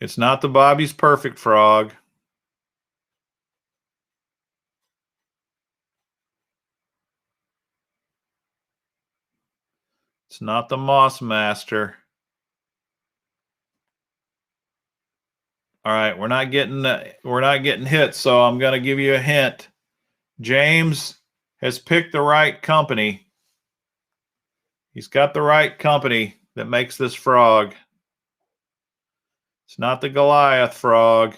It's not the Bobby's Perfect Frog. It's not the Bassmaster. All right, we're not getting hit, so I'm going to give you a hint. James has picked the right company. He's got the right company that makes this frog. It's not the Goliath frog.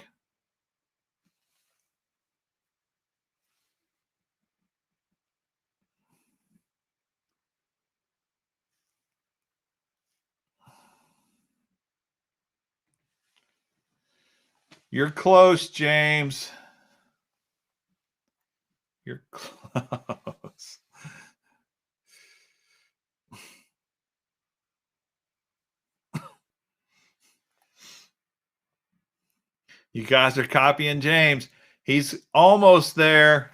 You're close, James. You're close. You guys are copying James. He's almost there.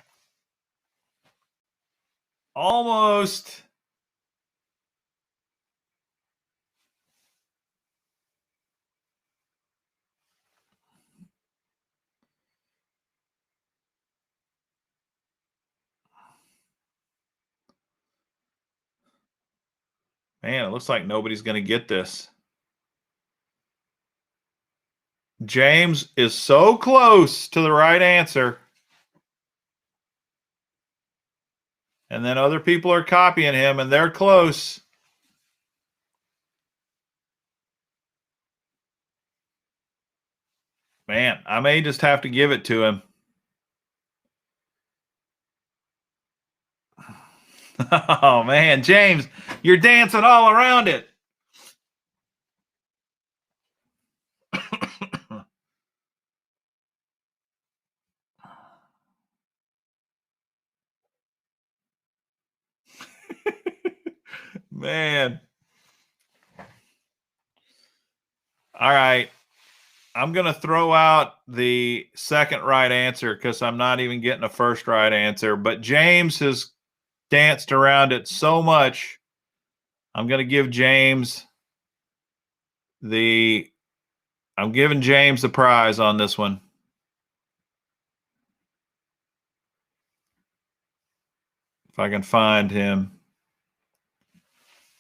Almost. Man, it looks like nobody's going to get this. James is so close to the right answer. And then other people are copying him, and they're close. Man, I may just have to give it to him. Oh, man, James, you're dancing all around it. Man. All right. I'm going to throw out the second right answer because I'm not even getting a first right answer. But James has danced around it so much. I'm going to give James I'm giving James the prize on this one. If I can find him.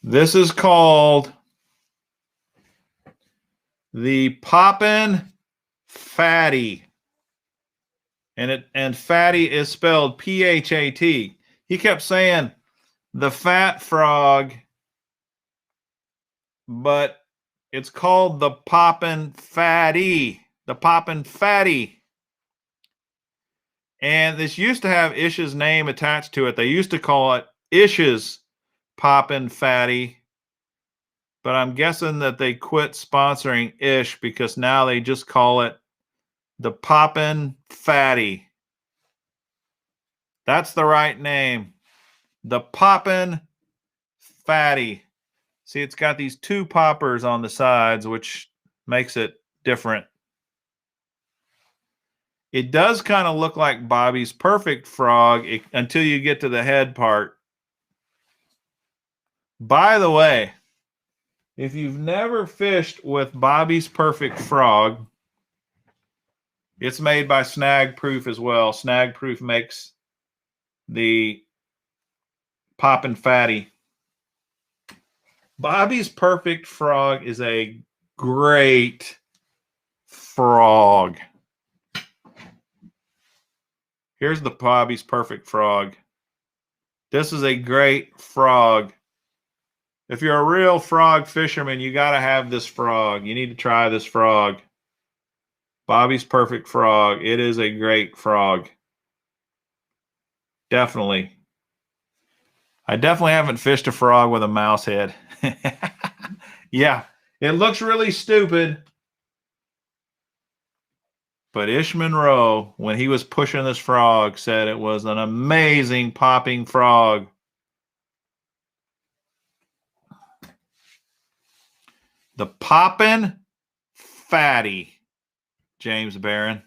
This is called the Poppin' Fatty. And fatty is spelled P-H-A-T. He kept saying the fat frog, but it's called the Poppin' Fatty. The Poppin' Fatty. And this used to have Ish's name attached to it. They used to call it Ish's Poppin' Fatty. But I'm guessing that they quit sponsoring Ish because now they just call it the Poppin' Fatty. That's the right name. The Poppin' Fatty. See, it's got these two poppers on the sides, which makes it different. It does kind of look like Bobby's Perfect Frog until you get to the head part. By the way, if you've never fished with Bobby's Perfect Frog, it's made by Snag Proof as well. Snag Proof makes the Poppin' Fatty. Bobby's Perfect Frog is a great frog. Here's the Bobby's Perfect Frog. This is a great frog. If you're a real frog fisherman, you got to have this frog. You need to try this frog. Bobby's Perfect Frog. It is a great frog. Definitely. I definitely haven't fished a frog with a mouse head. Yeah, it looks really stupid. But Ish Monroe, when he was pushing this frog, said it was an amazing popping frog. The poppin' fatty, James Barron.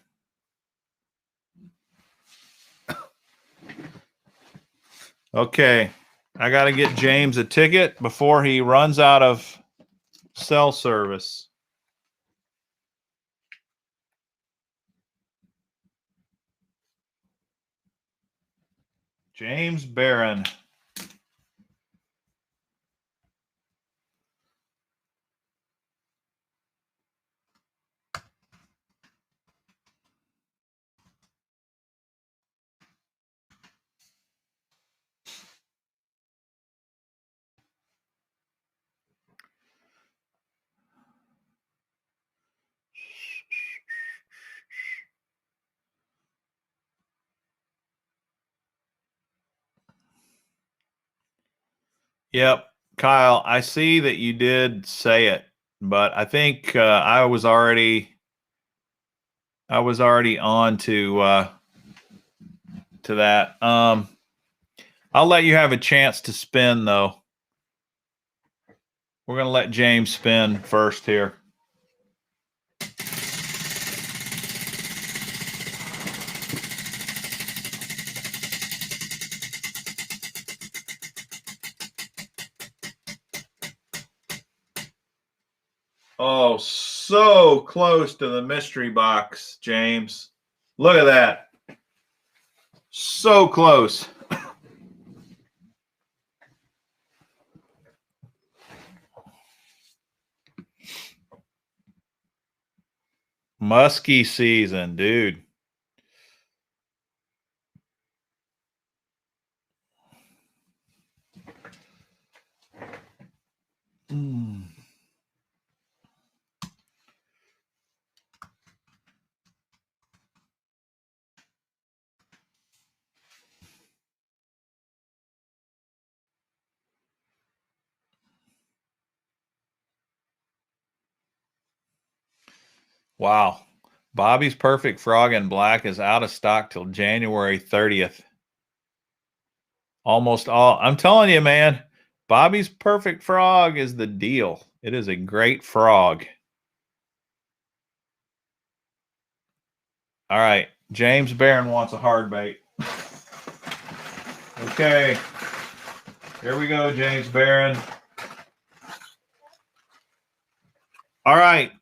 Okay, I got to get James a ticket before he runs out of cell service. James Barron. Yep, Kyle, I see that you did say it, but I think I was already on to that. I'll let you have a chance to spin though. We're gonna let James spin first here. Oh, so close to the mystery box, James. Look at that. So close. Musky season, dude. Mm. Wow. Bobby's Perfect Frog in Black is out of stock till January 30th. Almost all. I'm telling you, man, Bobby's Perfect Frog is the deal. It is a great frog. All right. James Barron wants a hard bait. Okay. Here we go, James Barron. All right.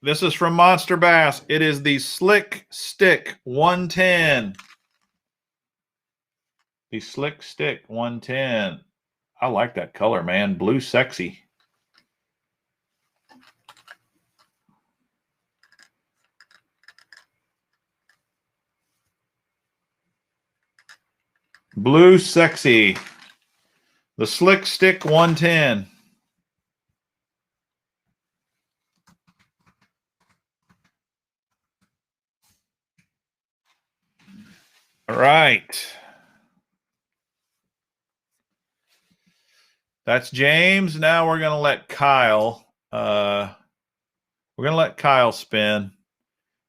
This is from Monster Bass. It is the Slick Stick 110. The Slick Stick 110. I like that color, man. Blue sexy. Blue sexy. The Slick Stick 110. All right. That's James. Now we're going to let Kyle spin,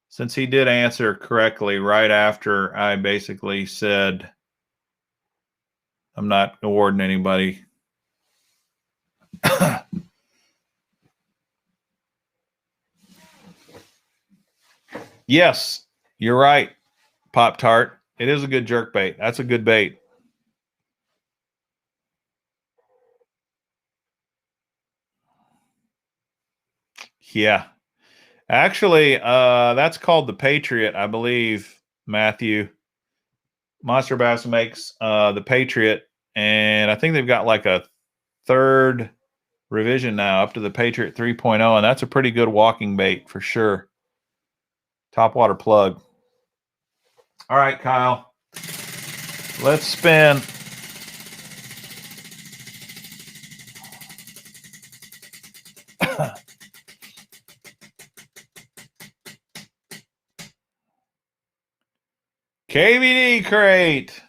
since he did answer correctly right after I basically said I'm not awarding anybody. Yes, you're right, Pop Tart. It is a good jerk bait. That's a good bait. Yeah. Actually, that's called the Patriot, I believe, Matthew. Monster Bass makes the Patriot, and I think they've got like a third revision now up to the Patriot 3.0, and that's a pretty good walking bait for sure. Topwater plug. All right, Kyle. Let's spin. KVD crate.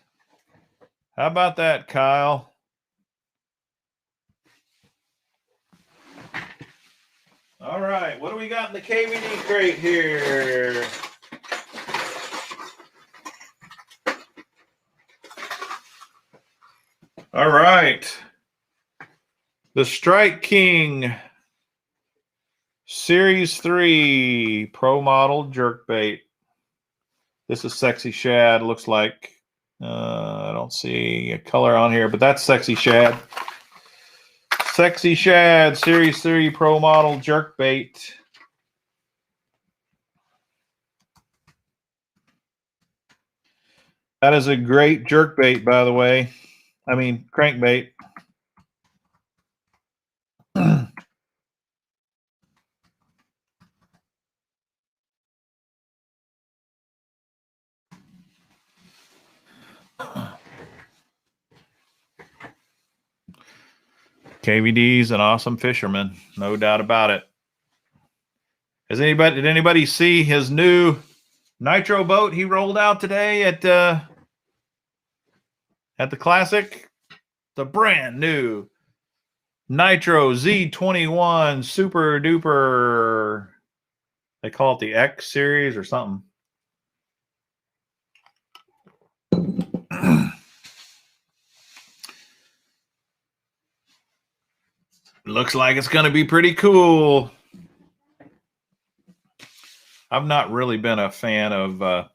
How about that, Kyle? All right, what do we got in the KVD crate here? All right. The Strike King Series 3 Pro Model Jerkbait. This is Sexy Shad. Looks like, I don't see a color on here, but that's Sexy Shad. Sexy Shad Series 3 Pro Model Jerkbait. That is a great jerkbait, by the way. I mean, crankbait. KVD's an awesome fisherman, no doubt about it. Did anybody see his new nitro boat he rolled out today at the Classic? The brand new Nitro Z21 Super Duper. They call it the X series or something. Looks like it's going to be pretty cool. I've not really been a fan of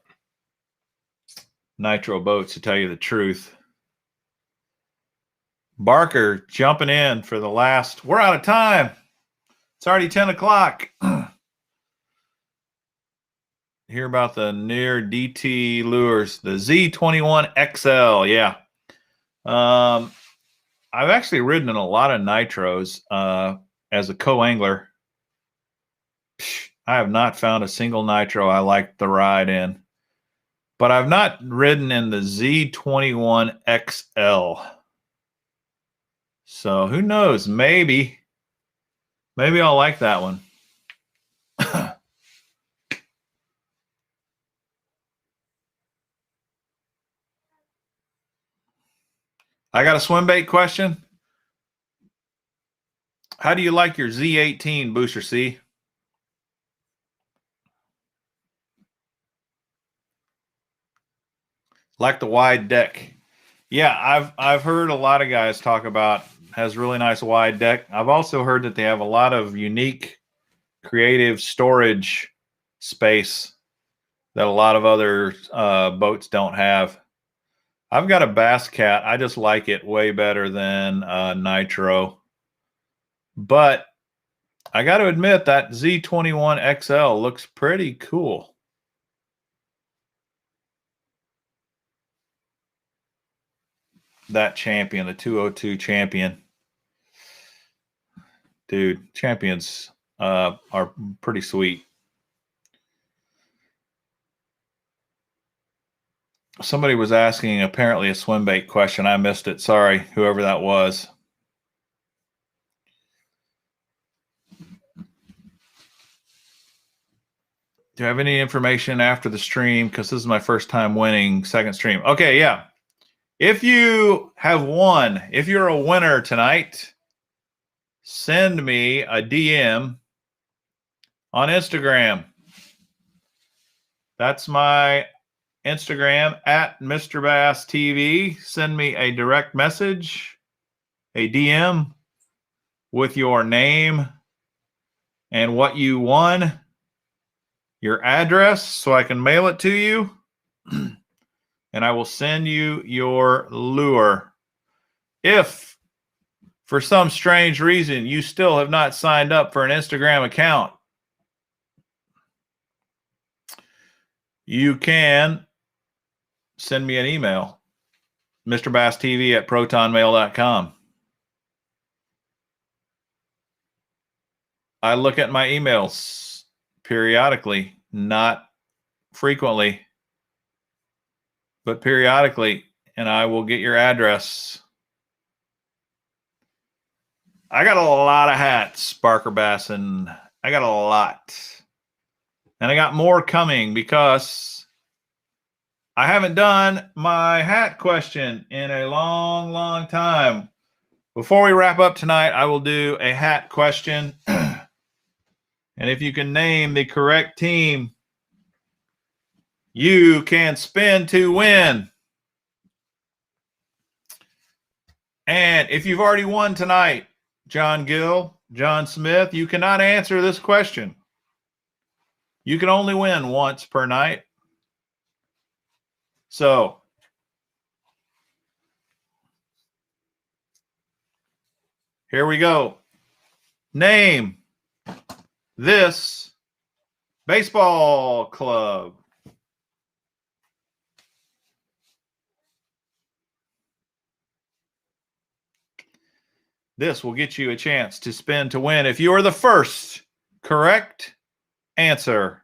nitro boats, to tell you the truth. Barker jumping in for the last. We're out of time. It's already 10 o'clock. Hear about the near DT lures, the Z21 XL. Yeah. I've actually ridden in a lot of nitros as a co-angler. I have not found a single nitro I like the ride in, but I've not ridden in the Z21 XL. So who knows? Maybe I'll like that one. I got a swim bait question. How do you like your Z18 Booster C? Like the wide deck. Yeah, I've heard a lot of guys talk about has really nice wide deck. I've also heard that they have a lot of unique creative storage space that a lot of other boats don't have. I've got a Bass Cat. I just like it way better than Nitro. But I got to admit that Z21 XL looks pretty cool. That champion, the 202 champion. Dude, champions are pretty sweet. Somebody was asking apparently a swim bait question. I missed it. Sorry, whoever that was. Do you have any information after the stream? Because this is my first time winning second stream. Okay, yeah. If you have won, if you're a winner tonight, send me a DM on Instagram. That's my Instagram at Mr. Bass TV. Send me a direct message, a DM with your name and what you won, your address so I can mail it to you, and I will send you your lure. If for some strange reason you still have not signed up for an Instagram account, you can send me an email, mrbasstv@protonmail.com. I look at my emails periodically, not frequently, but periodically, and I will get your address. I got a lot of hats, Barker Bass, and I got a lot. And I got more coming because I haven't done my hat question in a long, long time. Before we wrap up tonight, I will do a hat question. And if you can name the correct team, you can spin to win. And if you've already won tonight, John Gill, John Smith, you cannot answer this question. You can only win once per night. So, here we go. Name this baseball club. This will get you a chance to spin to win if you are the first correct answer.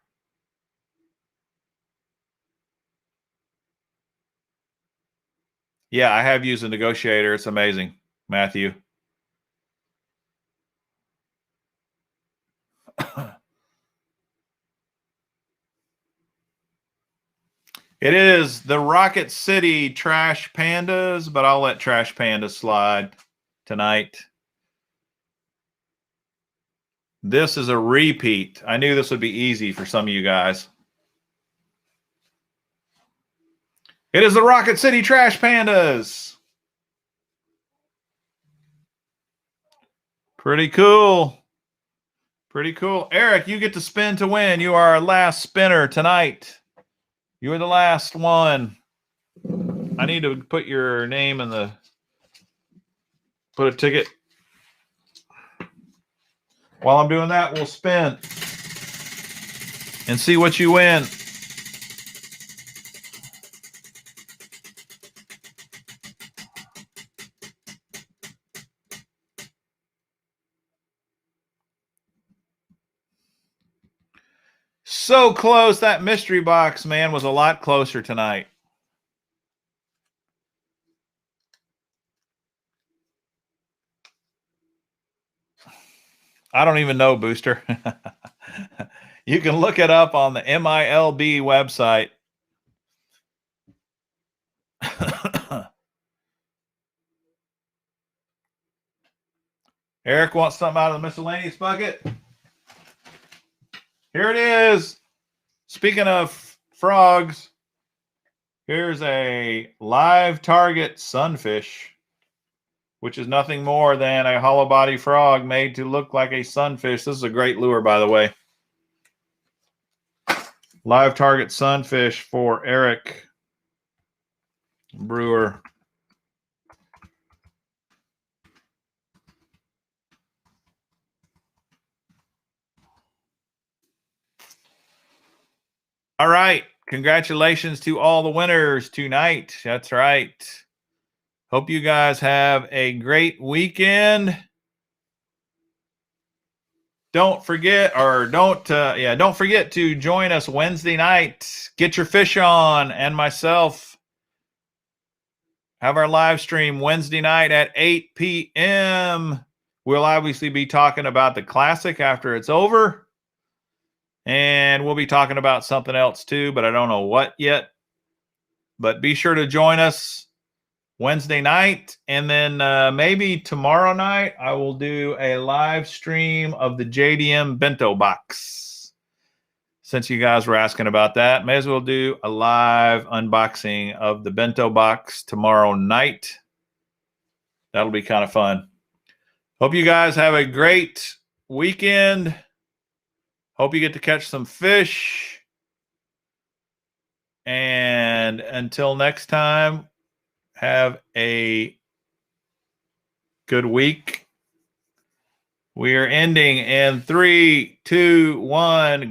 Yeah, I have used a negotiator. It's amazing, Matthew. It is the Rocket City Trash Pandas, but I'll let Trash Pandas slide tonight. This is a repeat. I knew this would be easy for some of you guys. It is the Rocket City Trash Pandas. Pretty cool. Pretty cool. Eric, you get to spin to win. You are our last spinner tonight. You are the last one. I need to put your name in the... Put a ticket. While I'm doing that, we'll spin and see what you win. So close. That mystery box, man, was a lot closer tonight. I don't even know, Booster. You can look it up on the MILB website. Eric wants something out of the miscellaneous bucket. Here it is. Speaking of frogs, here's a live target sunfish, which is nothing more than a hollow body frog made to look like a sunfish. This is a great lure, by the way. Live target sunfish for Eric Brewer. All right. Congratulations to all the winners tonight. That's right. Hope you guys have a great weekend. Don't forget to join us Wednesday night. Get your fish on, and myself have our live stream Wednesday night at 8 p.m. We'll obviously be talking about the Classic after it's over. And we'll be talking about something else too, but I don't know what yet. But be sure to join us Wednesday night. And then maybe tomorrow night, I will do a live stream of the JDM bento box. Since you guys were asking about that, may as well do a live unboxing of the bento box tomorrow night. That'll be kind of fun. Hope you guys have a great weekend. Hope you get to catch some fish. And until next time, have a good week. We are ending in 3, 2, 1.